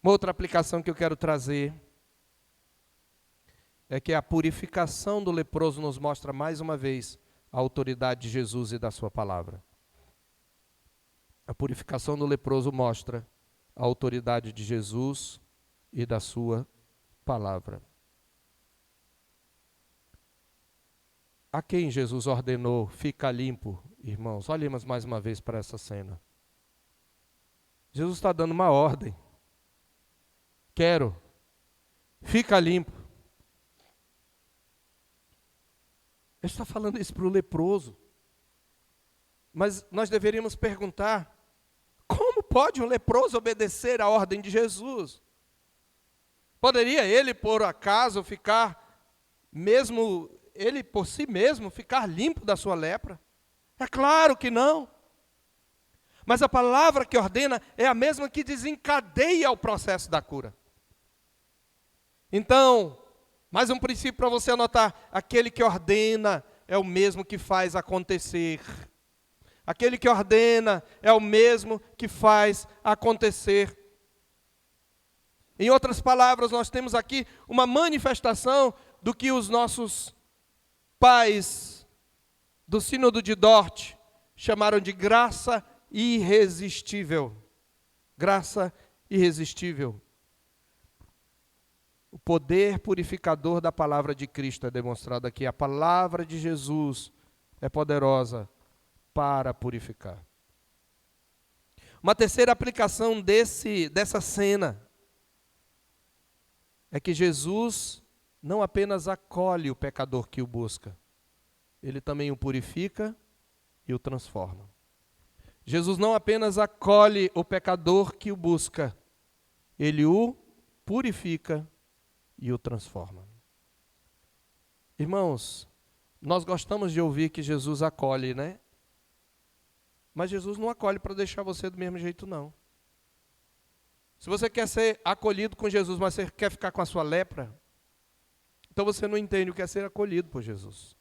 Uma outra aplicação que eu quero trazer é que a purificação do leproso nos mostra mais uma vez a autoridade de Jesus e da sua palavra. A purificação do leproso mostra a autoridade de Jesus e da sua palavra. A quem Jesus ordenou, fica limpo, irmãos? Olhemos mais uma vez para essa cena. Jesus está dando uma ordem. Quero, fica limpo. Ele está falando isso para o leproso. Mas nós deveríamos perguntar, como pode um leproso obedecer à ordem de Jesus? Poderia ele, por acaso, ficar, mesmo ele por si mesmo, ficar limpo da sua lepra? É claro que não. Mas a palavra que ordena é a mesma que desencadeia o processo da cura. Então, mais um princípio para você anotar: aquele que ordena é o mesmo que faz acontecer. Aquele que ordena é o mesmo que faz acontecer. Em outras palavras, nós temos aqui uma manifestação do que os nossos pais do Sínodo de Dort chamaram de graça irresistível. Graça irresistível. O poder purificador da palavra de Cristo é demonstrado aqui. A palavra de Jesus é poderosa para purificar. Uma terceira aplicação dessa cena é que Jesus não apenas acolhe o pecador que o busca, ele também o purifica e o transforma. Jesus não apenas acolhe o pecador que o busca, ele o purifica e o transforma. Irmãos, nós gostamos de ouvir que Jesus acolhe, né? Mas Jesus não acolhe para deixar você do mesmo jeito, não. Se você quer ser acolhido com Jesus, mas você quer ficar com a sua lepra, então você não entende o que é ser acolhido por Jesus.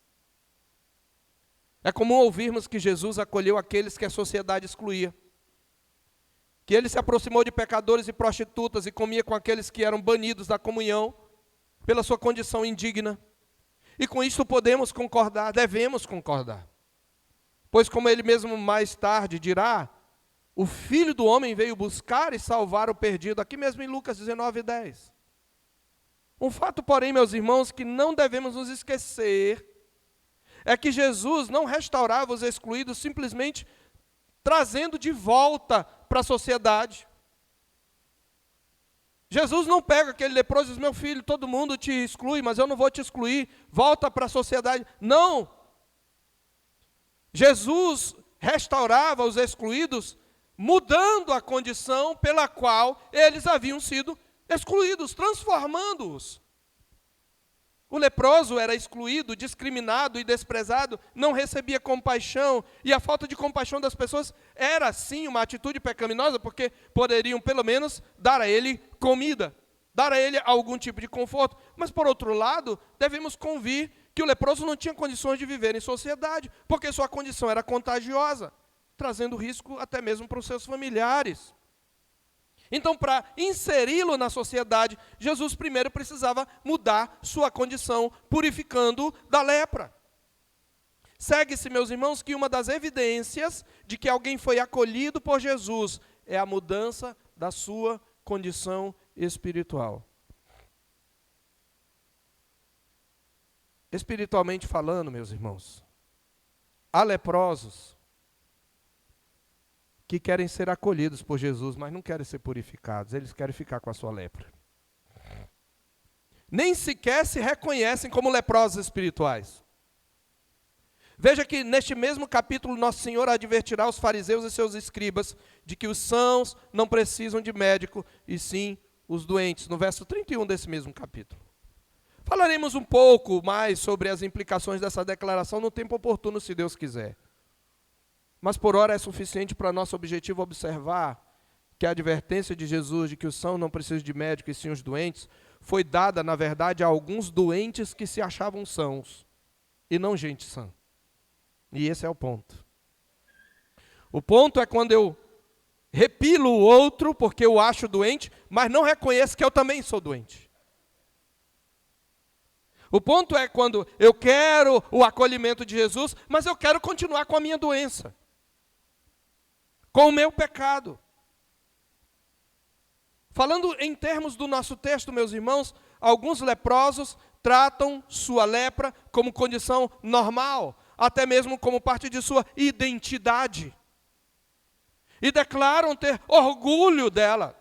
É comum ouvirmos que Jesus acolheu aqueles que a sociedade excluía. Que ele se aproximou de pecadores e prostitutas e comia com aqueles que eram banidos da comunhão pela sua condição indigna. E com isso podemos concordar, devemos concordar. Pois como ele mesmo mais tarde dirá, o Filho do Homem veio buscar e salvar o perdido, aqui mesmo em Lucas 19:10. Um fato, porém, meus irmãos, que não devemos nos esquecer, é que Jesus não restaurava os excluídos simplesmente trazendo de volta para a sociedade. Jesus não pega aquele leproso e diz: meu filho, todo mundo te exclui, mas eu não vou te excluir, volta para a sociedade. Não! Jesus restaurava os excluídos mudando a condição pela qual eles haviam sido excluídos, transformando-os. O leproso era excluído, discriminado e desprezado, não recebia compaixão, e a falta de compaixão das pessoas era sim uma atitude pecaminosa, porque poderiam pelo menos dar a ele comida, dar a ele algum tipo de conforto. Mas por outro lado, devemos convir que o leproso não tinha condições de viver em sociedade, porque sua condição era contagiosa, trazendo risco até mesmo para os seus familiares. Então, para inseri-lo na sociedade, Jesus primeiro precisava mudar sua condição, purificando da lepra. Segue-se, meus irmãos, que uma das evidências de que alguém foi acolhido por Jesus é a mudança da sua condição espiritual. Espiritualmente falando, meus irmãos, há leprosos que querem ser acolhidos por Jesus, mas não querem ser purificados, eles querem ficar com a sua lepra. Nem sequer se reconhecem como leprosos espirituais. Veja que neste mesmo capítulo Nosso Senhor advertirá os fariseus e seus escribas de que os sãos não precisam de médico, e sim os doentes, no verso 31 desse mesmo capítulo. Falaremos um pouco mais sobre as implicações dessa declaração no tempo oportuno, se Deus quiser. Mas por hora é suficiente para nosso objetivo observar que a advertência de Jesus de que os sãos não precisam de médico e sim os doentes, foi dada, na verdade, a alguns doentes que se achavam sãos, e não gente sã. E esse é o ponto. O ponto é quando eu repilo o outro porque eu acho doente, mas não reconheço que eu também sou doente. O ponto é quando eu quero o acolhimento de Jesus, mas eu quero continuar com a minha doença, com o meu pecado. Falando em termos do nosso texto, meus irmãos, alguns leprosos tratam sua lepra como condição normal, até mesmo como parte de sua identidade. E declaram ter orgulho dela.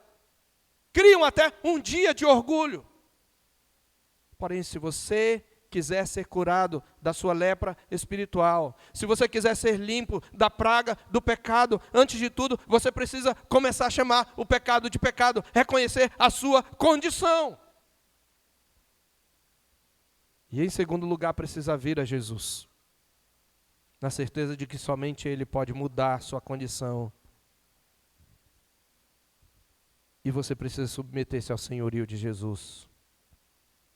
Criam até um dia de orgulho. Porém, se você quiser ser curado da sua lepra espiritual, se você quiser ser limpo da praga do pecado, antes de tudo, você precisa começar a chamar o pecado de pecado, reconhecer a sua condição. E em segundo lugar, precisa vir a Jesus, na certeza de que somente Ele pode mudar sua condição. E você precisa submeter-se ao senhorio de Jesus,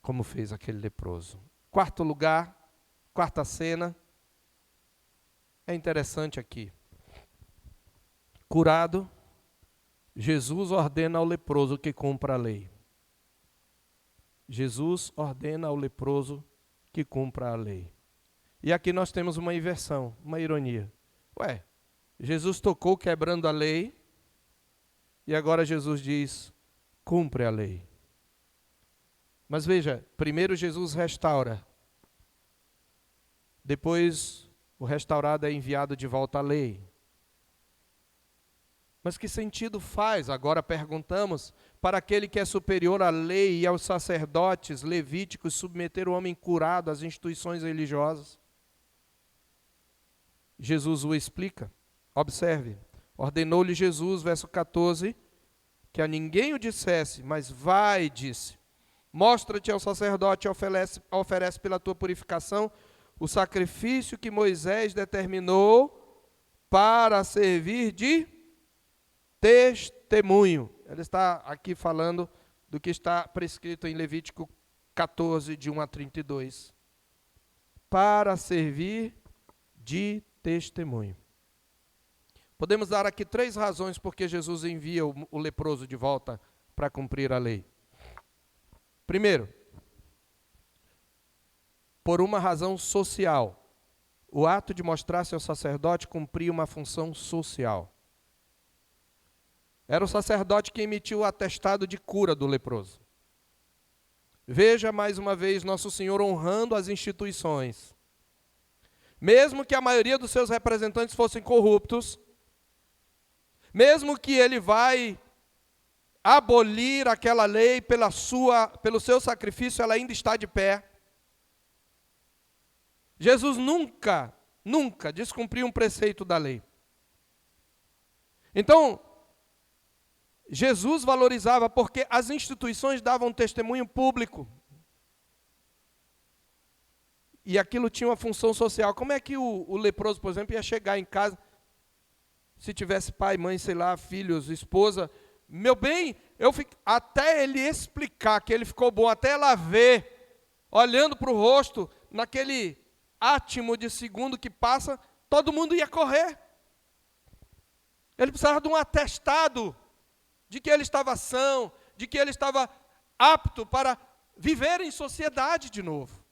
como fez aquele leproso. Quarto lugar, quarta cena, é interessante aqui. Curado, Jesus ordena ao leproso que cumpra a lei. Jesus ordena ao leproso que cumpra a lei. E aqui nós temos uma inversão, uma ironia. Jesus tocou quebrando a lei, e agora Jesus diz, cumpre a lei. Mas veja, primeiro Jesus restaura, depois o restaurado é enviado de volta à lei. Mas que sentido faz, agora perguntamos, para aquele que é superior à lei e aos sacerdotes levíticos submeter o homem curado às instituições religiosas? Jesus o explica. Observe, ordenou-lhe Jesus, verso 14, que a ninguém o dissesse, mas vai, disse, mostra-te ao sacerdote e oferece pela tua purificação o sacrifício que Moisés determinou para servir de testemunho. Ele está aqui falando do que está prescrito em Levítico 14, de 1 a 32. Para servir de testemunho. Podemos dar aqui 3 razões porque Jesus envia o leproso de volta para cumprir a lei. Primeiro, por uma razão social. O ato de mostrar-se ao sacerdote cumpria uma função social. Era o sacerdote que emitiu o atestado de cura do leproso. Veja mais uma vez Nosso Senhor honrando as instituições. Mesmo que a maioria dos seus representantes fossem corruptos, mesmo que ele vai abolir aquela lei pelo seu sacrifício, ela ainda está de pé. Jesus nunca descumpriu um preceito da lei. Então, Jesus valorizava porque as instituições davam testemunho público. E aquilo tinha uma função social. Como é que o leproso, por exemplo, ia chegar em casa, se tivesse pai, mãe, sei lá, filhos, esposa, meu bem, até ele explicar que ele ficou bom, até ela ver, olhando para o rosto, naquele átimo de segundo que passa, todo mundo ia correr. Ele precisava de um atestado de que ele estava são, de que ele estava apto para viver em sociedade de novo.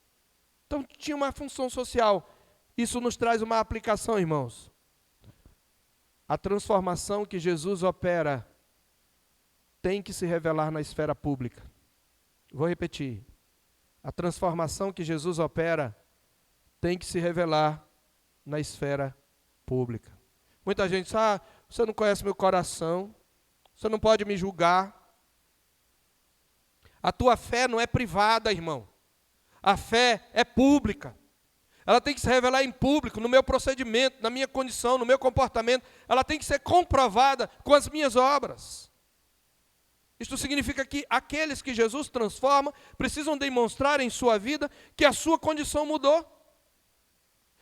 Então tinha uma função social. Isso nos traz uma aplicação, irmãos. A transformação que Jesus opera tem que se revelar na esfera pública. Vou repetir. A transformação que Jesus opera tem que se revelar na esfera pública. Muita gente diz, você não conhece meu coração, você não pode me julgar. A tua fé não é privada, irmão. A fé é pública. Ela tem que se revelar em público, no meu procedimento, na minha condição, no meu comportamento. Ela tem que ser comprovada com as minhas obras. Isto significa que aqueles que Jesus transforma precisam demonstrar em sua vida que a sua condição mudou.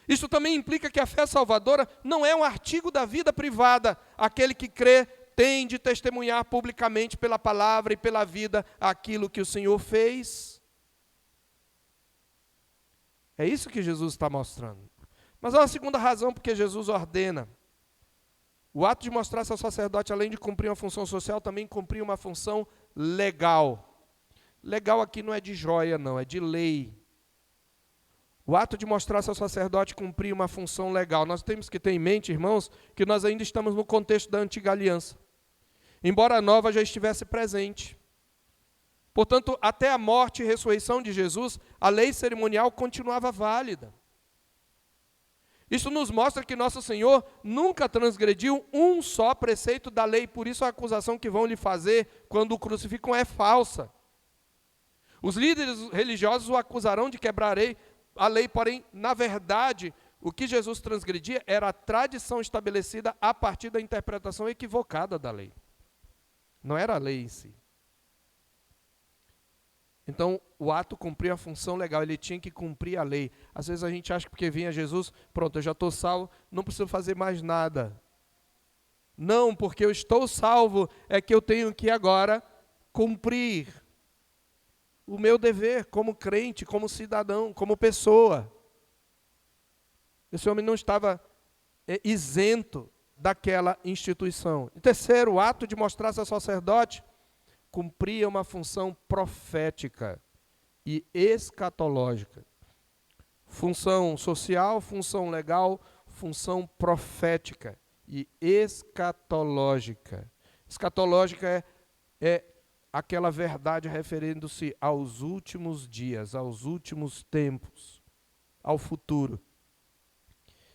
Isso também implica que a fé salvadora não é um artigo da vida privada. Aquele que crê tem de testemunhar publicamente pela palavra e pela vida aquilo que o Senhor fez. É isso que Jesus está mostrando. Mas há uma segunda razão porque Jesus ordena O ato de mostrar-se ao sacerdote, além de cumprir uma função social, também cumpria uma função legal. Legal aqui não é de joia, não, é de lei. O ato de mostrar-se ao sacerdote cumpria uma função legal. Nós temos que ter em mente, irmãos, que nós ainda estamos no contexto da antiga aliança. Embora a nova já estivesse presente. Portanto, até a morte e ressurreição de Jesus, a lei cerimonial continuava válida. Isso nos mostra que nosso Senhor nunca transgrediu um só preceito da lei, por isso a acusação que vão lhe fazer quando o crucificam é falsa. Os líderes religiosos o acusarão de quebrar a lei, porém, na verdade, o que Jesus transgredia era a tradição estabelecida a partir da interpretação equivocada da lei. Não era a lei em si. Então, o ato cumpria a função legal, ele tinha que cumprir a lei. Às vezes a gente acha que porque vinha Jesus, pronto, eu já estou salvo, não preciso fazer mais nada. Não, porque eu estou salvo, é que eu tenho que agora cumprir o meu dever como crente, como cidadão, como pessoa. Esse homem não estava isento daquela instituição. E terceiro, o ato de mostrar-se ao sacerdote cumpria uma função profética e escatológica. Função social, função legal, função profética e escatológica. Escatológica é aquela verdade referindo-se aos últimos dias, aos últimos tempos, ao futuro.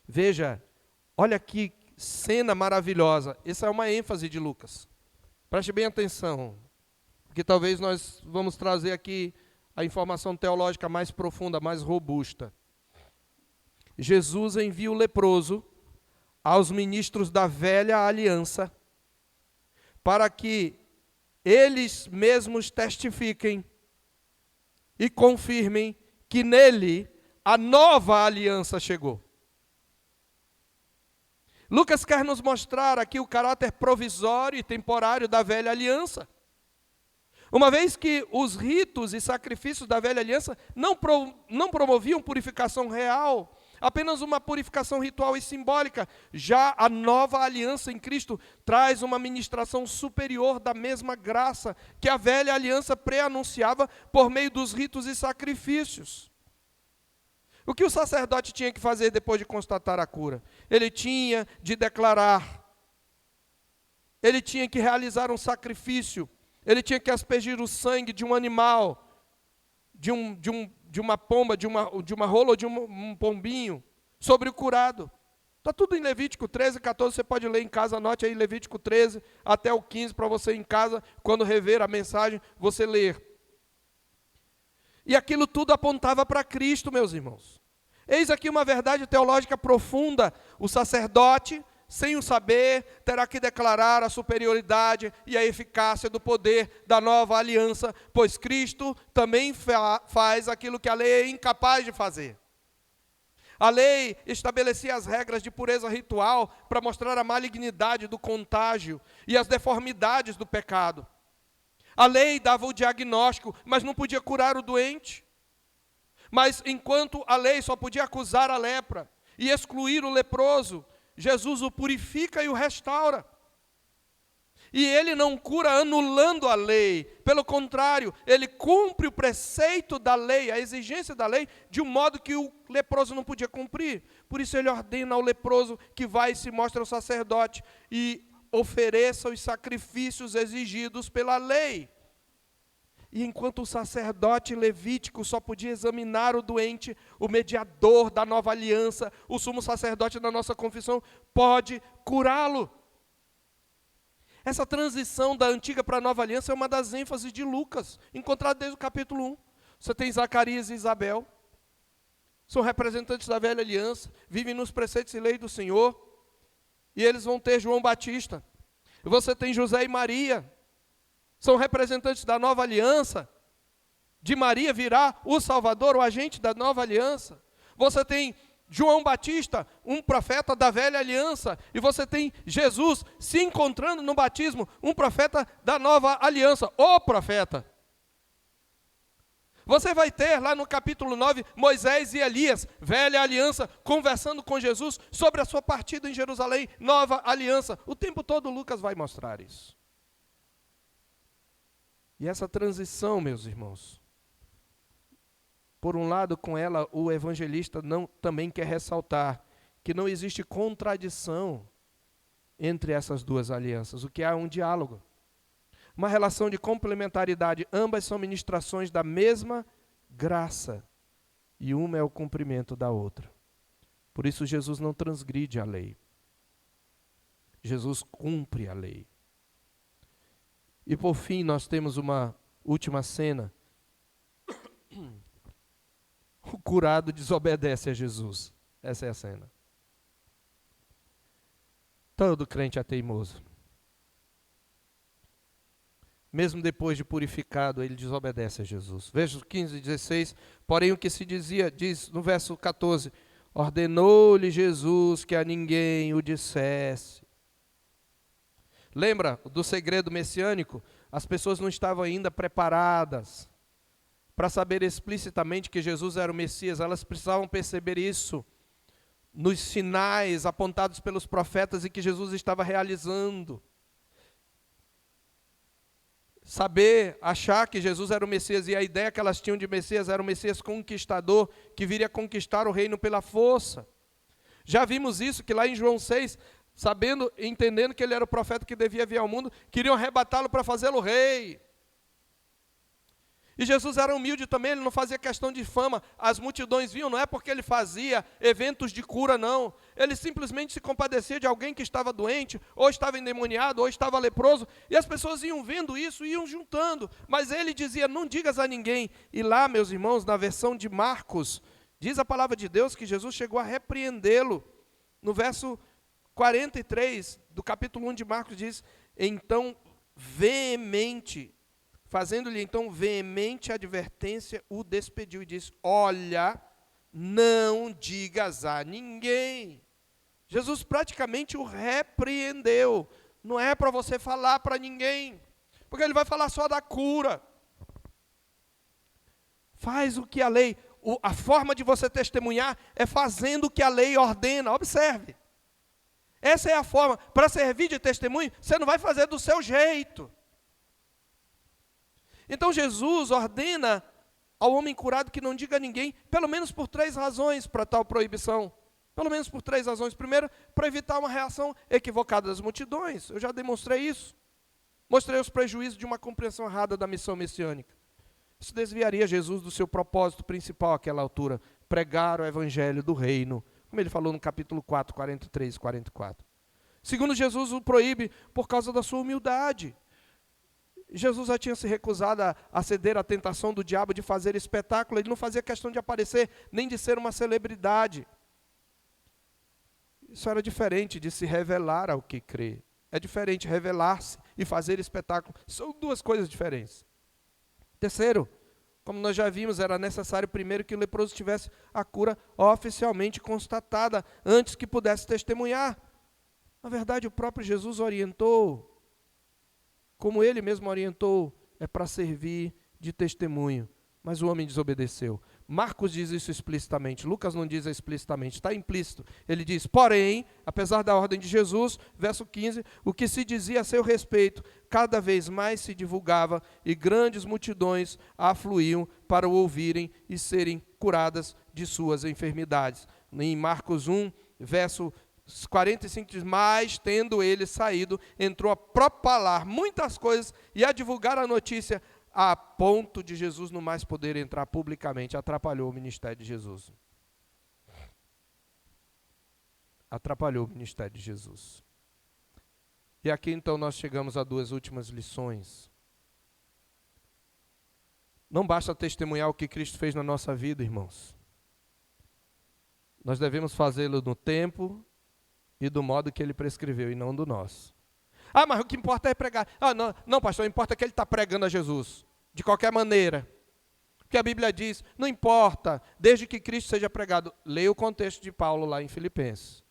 Veja, olha que cena maravilhosa. Essa é uma ênfase de Lucas. Preste bem atenção, porque talvez nós vamos trazer aqui a informação teológica mais profunda, mais robusta. Jesus envia o leproso aos ministros da velha aliança para que eles mesmos testifiquem e confirmem que nele a nova aliança chegou. Lucas quer nos mostrar aqui o caráter provisório e temporário da velha aliança. Uma vez que os ritos e sacrifícios da velha aliança não promoviam purificação real, apenas uma purificação ritual e simbólica, já a nova aliança em Cristo traz uma ministração superior da mesma graça que a velha aliança pré-anunciava por meio dos ritos e sacrifícios. O que o sacerdote tinha que fazer depois de constatar a cura? Ele tinha de declarar, ele tinha que realizar um sacrifício, ele tinha que aspergir o sangue de um animal, de uma pomba, de uma rola ou de um pombinho, sobre o curado. Está tudo em Levítico 13, 14, você pode ler em casa, anote aí Levítico 13 até o 15, para você em casa, quando rever a mensagem, você ler. E aquilo tudo apontava para Cristo, meus irmãos. Eis aqui uma verdade teológica profunda. O sacerdote, sem o saber, terá que declarar a superioridade e a eficácia do poder da nova aliança, pois Cristo também faz aquilo que a lei é incapaz de fazer. A lei estabelecia as regras de pureza ritual para mostrar a malignidade do contágio e as deformidades do pecado. A lei dava o diagnóstico, mas não podia curar o doente. Mas enquanto a lei só podia acusar a lepra e excluir o leproso, Jesus o purifica e o restaura. E ele não cura anulando a lei. Pelo contrário, ele cumpre o preceito da lei, a exigência da lei, de um modo que o leproso não podia cumprir. Por isso ele ordena ao leproso que vá e se mostre ao sacerdote e ofereça os sacrifícios exigidos pela lei. E enquanto o sacerdote levítico só podia examinar o doente, o mediador da nova aliança, o sumo sacerdote da nossa confissão, pode curá-lo. Essa transição da antiga para a nova aliança é uma das ênfases de Lucas, encontrada desde o capítulo 1. Você tem Zacarias e Isabel, são representantes da velha aliança, vivem nos preceitos e lei do Senhor, e eles vão ter João Batista. E você tem José e Maria, são representantes da nova aliança. De Maria virá o Salvador, o agente da nova aliança. Você tem João Batista, um profeta da velha aliança. E você tem Jesus se encontrando no batismo, um profeta da nova aliança, o profeta. Você vai ter lá no capítulo 9, Moisés e Elias, velha aliança, conversando com Jesus sobre a sua partida em Jerusalém, nova aliança. O tempo todo Lucas vai mostrar isso. E essa transição, meus irmãos, por um lado, com ela, o evangelista também quer ressaltar que não existe contradição entre essas duas alianças, o que há é um diálogo. Uma relação de complementaridade, ambas são ministrações da mesma graça, e uma é o cumprimento da outra. Por isso Jesus não transgride a lei. Jesus cumpre a lei. E por fim nós temos uma última cena. O curado desobedece a Jesus. Essa é a cena. Todo crente é teimoso. Mesmo depois de purificado, ele desobedece a Jesus. Versos 15 e 16, porém o que se dizia, diz no verso 14, ordenou-lhe Jesus que a ninguém o dissesse. Lembra do segredo messiânico? As pessoas não estavam ainda preparadas para saber explicitamente que Jesus era o Messias. Elas precisavam perceber isso nos sinais apontados pelos profetas e que Jesus estava realizando. Saber, achar que Jesus era o Messias, e a ideia que elas tinham de Messias era o Messias conquistador, que viria conquistar o reino pela força. Já vimos isso, que lá em João 6, sabendo, entendendo que ele era o profeta que devia vir ao mundo, queriam arrebatá-lo para fazê-lo rei. E Jesus era humilde também, ele não fazia questão de fama. As multidões vinham, não é porque ele fazia eventos de cura, não. Ele simplesmente se compadecia de alguém que estava doente, ou estava endemoniado, ou estava leproso. E as pessoas iam vendo isso, iam juntando. Mas ele dizia, não digas a ninguém. E lá, meus irmãos, na versão de Marcos, diz a palavra de Deus que Jesus chegou a repreendê-lo. No verso 43 do capítulo 1 de Marcos diz, então veemente, fazendo-lhe então veemente advertência, o despediu e disse, olha, não digas a ninguém. Jesus praticamente o repreendeu. Não é para você falar para ninguém, porque ele vai falar só da cura. Faz o que a lei, a forma de você testemunhar é fazendo o que a lei ordena. Observe. Essa é a forma. Para servir de testemunho, você não vai fazer do seu jeito. Então Jesus ordena ao homem curado que não diga a ninguém, pelo menos por 3 razões para tal proibição. Pelo menos por 3 razões. Primeiro, para evitar uma reação equivocada das multidões. Eu já demonstrei isso. Mostrei os prejuízos de uma compreensão errada da missão messiânica. Isso desviaria Jesus do seu propósito principal àquela altura, pregar o evangelho do reino, como ele falou no capítulo 4, 43 e 44. Segundo, Jesus o proíbe por causa da sua humildade. Jesus já tinha se recusado a ceder à tentação do diabo de fazer espetáculo, ele não fazia questão de aparecer, nem de ser uma celebridade. Isso era diferente de se revelar ao que crê. É diferente revelar-se e fazer espetáculo. São 2 coisas diferentes. Terceiro, como nós já vimos, era necessário primeiro que o leproso tivesse a cura oficialmente constatada, antes que pudesse testemunhar. Na verdade, o próprio Jesus orientou, como ele mesmo orientou, é para servir de testemunho. Mas o homem desobedeceu. Marcos diz isso explicitamente, Lucas não diz explicitamente, está implícito. Ele diz, porém, apesar da ordem de Jesus, verso 15, o que se dizia a seu respeito, cada vez mais se divulgava e grandes multidões afluíam para o ouvirem e serem curadas de suas enfermidades. Em Marcos 1, verso 45 diz, mas tendo ele saído, entrou a propalar muitas coisas e a divulgar a notícia, a ponto de Jesus não mais poder entrar publicamente. Atrapalhou o ministério de Jesus. Atrapalhou o ministério de Jesus. E aqui então nós chegamos a 2 últimas lições. Não basta testemunhar o que Cristo fez na nossa vida, irmãos. Nós devemos fazê-lo no tempo e do modo que ele prescreveu, e não do nosso. Ah, mas o que importa é pregar. Ah, não, pastor, importa que ele está pregando a Jesus. De qualquer maneira. Porque a Bíblia diz, não importa, desde que Cristo seja pregado. Leia o contexto de Paulo lá em Filipenses.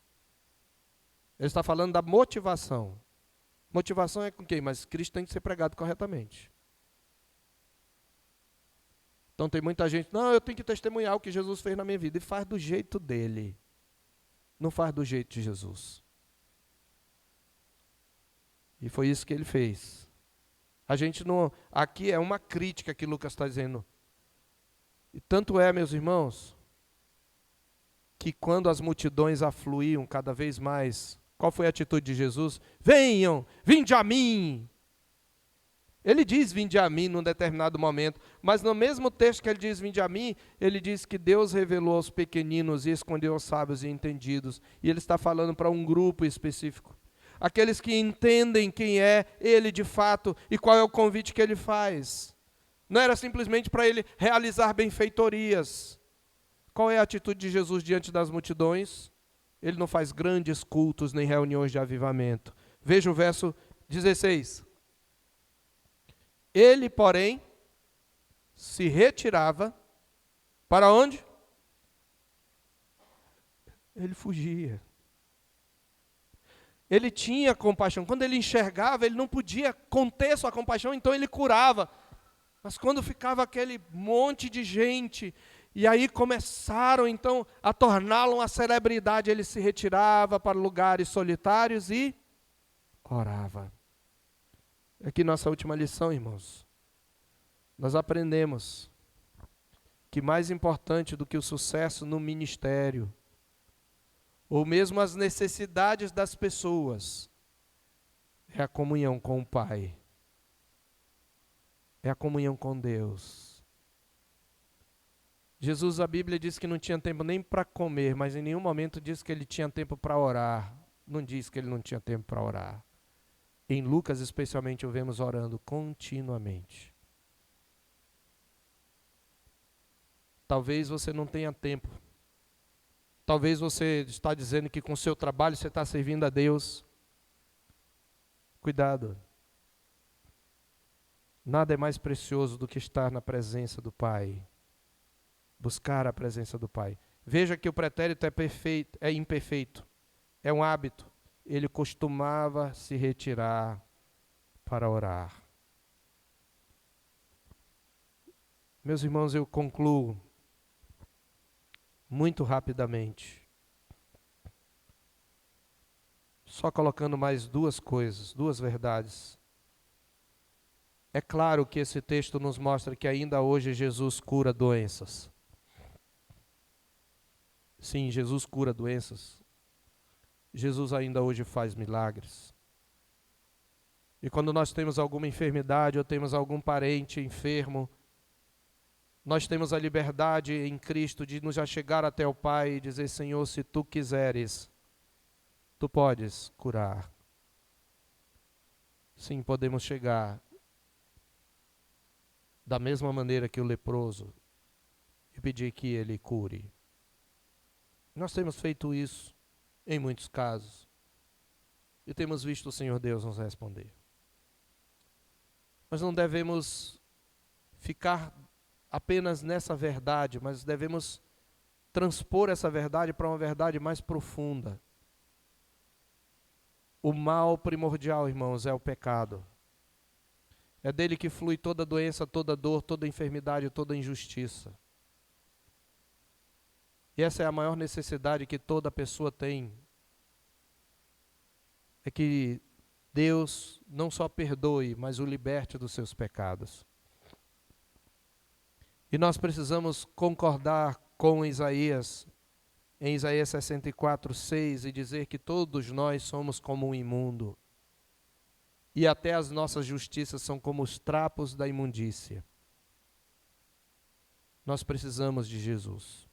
Ele está falando da motivação. Motivação é com quem? Mas Cristo tem que ser pregado corretamente. Então tem muita gente, não, eu tenho que testemunhar o que Jesus fez na minha vida. E faz do jeito dele. Não faz do jeito de Jesus. E foi isso que ele fez. A gente não... Aqui é uma crítica que Lucas está dizendo. E tanto é, meus irmãos, que quando as multidões afluíam cada vez mais, qual foi a atitude de Jesus? Venham, vinde a mim. Ele diz vinde a mim num determinado momento, mas no mesmo texto que ele diz vinde a mim, ele diz que Deus revelou aos pequeninos e escondeu aos sábios e entendidos. E ele está falando para um grupo específico. Aqueles que entendem quem é ele de fato e qual é o convite que ele faz. Não era simplesmente para ele realizar benfeitorias. Qual é a atitude de Jesus diante das multidões? Ele não faz grandes cultos nem reuniões de avivamento. Veja o verso 16. Ele, porém, se retirava para onde? Ele fugia. Ele tinha compaixão. Quando ele enxergava, ele não podia conter sua compaixão, então ele curava. Mas quando ficava aquele monte de gente, e aí começaram então a torná-lo uma celebridade, ele se retirava para lugares solitários e orava. Aqui nossa última lição, irmãos. Nós aprendemos que mais importante do que o sucesso no ministério, ou mesmo as necessidades das pessoas, é a comunhão com o Pai. É a comunhão com Deus. Jesus, a Bíblia diz que não tinha tempo nem para comer, mas em nenhum momento diz que ele tinha tempo para orar. Não diz que ele não tinha tempo para orar. Em Lucas, especialmente, o vemos orando continuamente. Talvez você não tenha tempo. Talvez você está dizendo que com o seu trabalho você está servindo a Deus. Cuidado. Nada é mais precioso do que estar na presença do Pai. Buscar a presença do Pai. Veja que o pretérito é imperfeito. É um hábito. Ele costumava se retirar para orar. Meus irmãos, eu concluo muito rapidamente. Só colocando mais duas coisas, duas verdades. É claro que esse texto nos mostra que ainda hoje Jesus cura doenças. Sim, Jesus cura doenças. Jesus ainda hoje faz milagres. E quando nós temos alguma enfermidade ou temos algum parente enfermo, nós temos a liberdade em Cristo de nos achegar até o Pai e dizer: Senhor, se Tu quiseres, Tu podes curar. Sim, podemos chegar da mesma maneira que o leproso e pedir que ele cure. Nós temos feito isso em muitos casos e temos visto o Senhor Deus nos responder. Mas não devemos ficar apenas nessa verdade, mas devemos transpor essa verdade para uma verdade mais profunda. O mal primordial, irmãos, é o pecado. É dele que flui toda doença, toda dor, toda enfermidade, toda injustiça. E essa é a maior necessidade que toda pessoa tem. É que Deus não só perdoe, mas o liberte dos seus pecados. E nós precisamos concordar com Isaías, em Isaías 64:6, e dizer que todos nós somos como um imundo. E até as nossas justiças são como os trapos da imundícia. Nós precisamos de Jesus.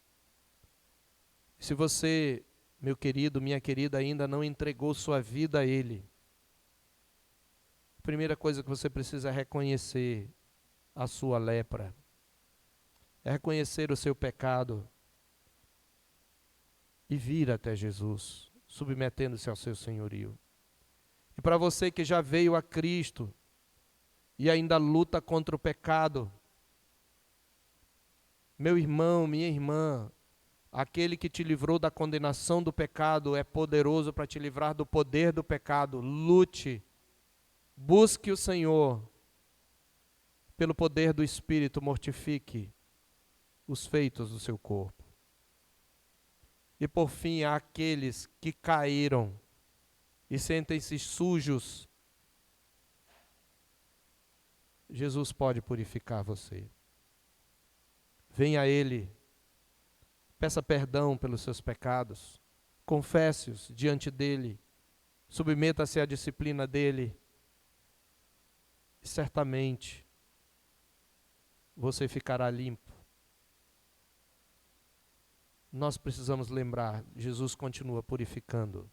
Se você, meu querido, minha querida, ainda não entregou sua vida a Ele, a primeira coisa que você precisa é reconhecer a sua lepra. É reconhecer o seu pecado e vir até Jesus, submetendo-se ao seu senhorio. E para você que já veio a Cristo e ainda luta contra o pecado, meu irmão, minha irmã, aquele que te livrou da condenação do pecado é poderoso para te livrar do poder do pecado. Lute, busque o Senhor, pelo poder do Espírito, mortifique os feitos do seu corpo. E por fim, há aqueles que caíram e sentem-se sujos. Jesus pode purificar você. Venha a Ele, peça perdão pelos seus pecados, confesse-os diante dEle, submeta-se à disciplina dEle, e certamente você ficará limpo. Nós precisamos lembrar, Jesus continua purificando.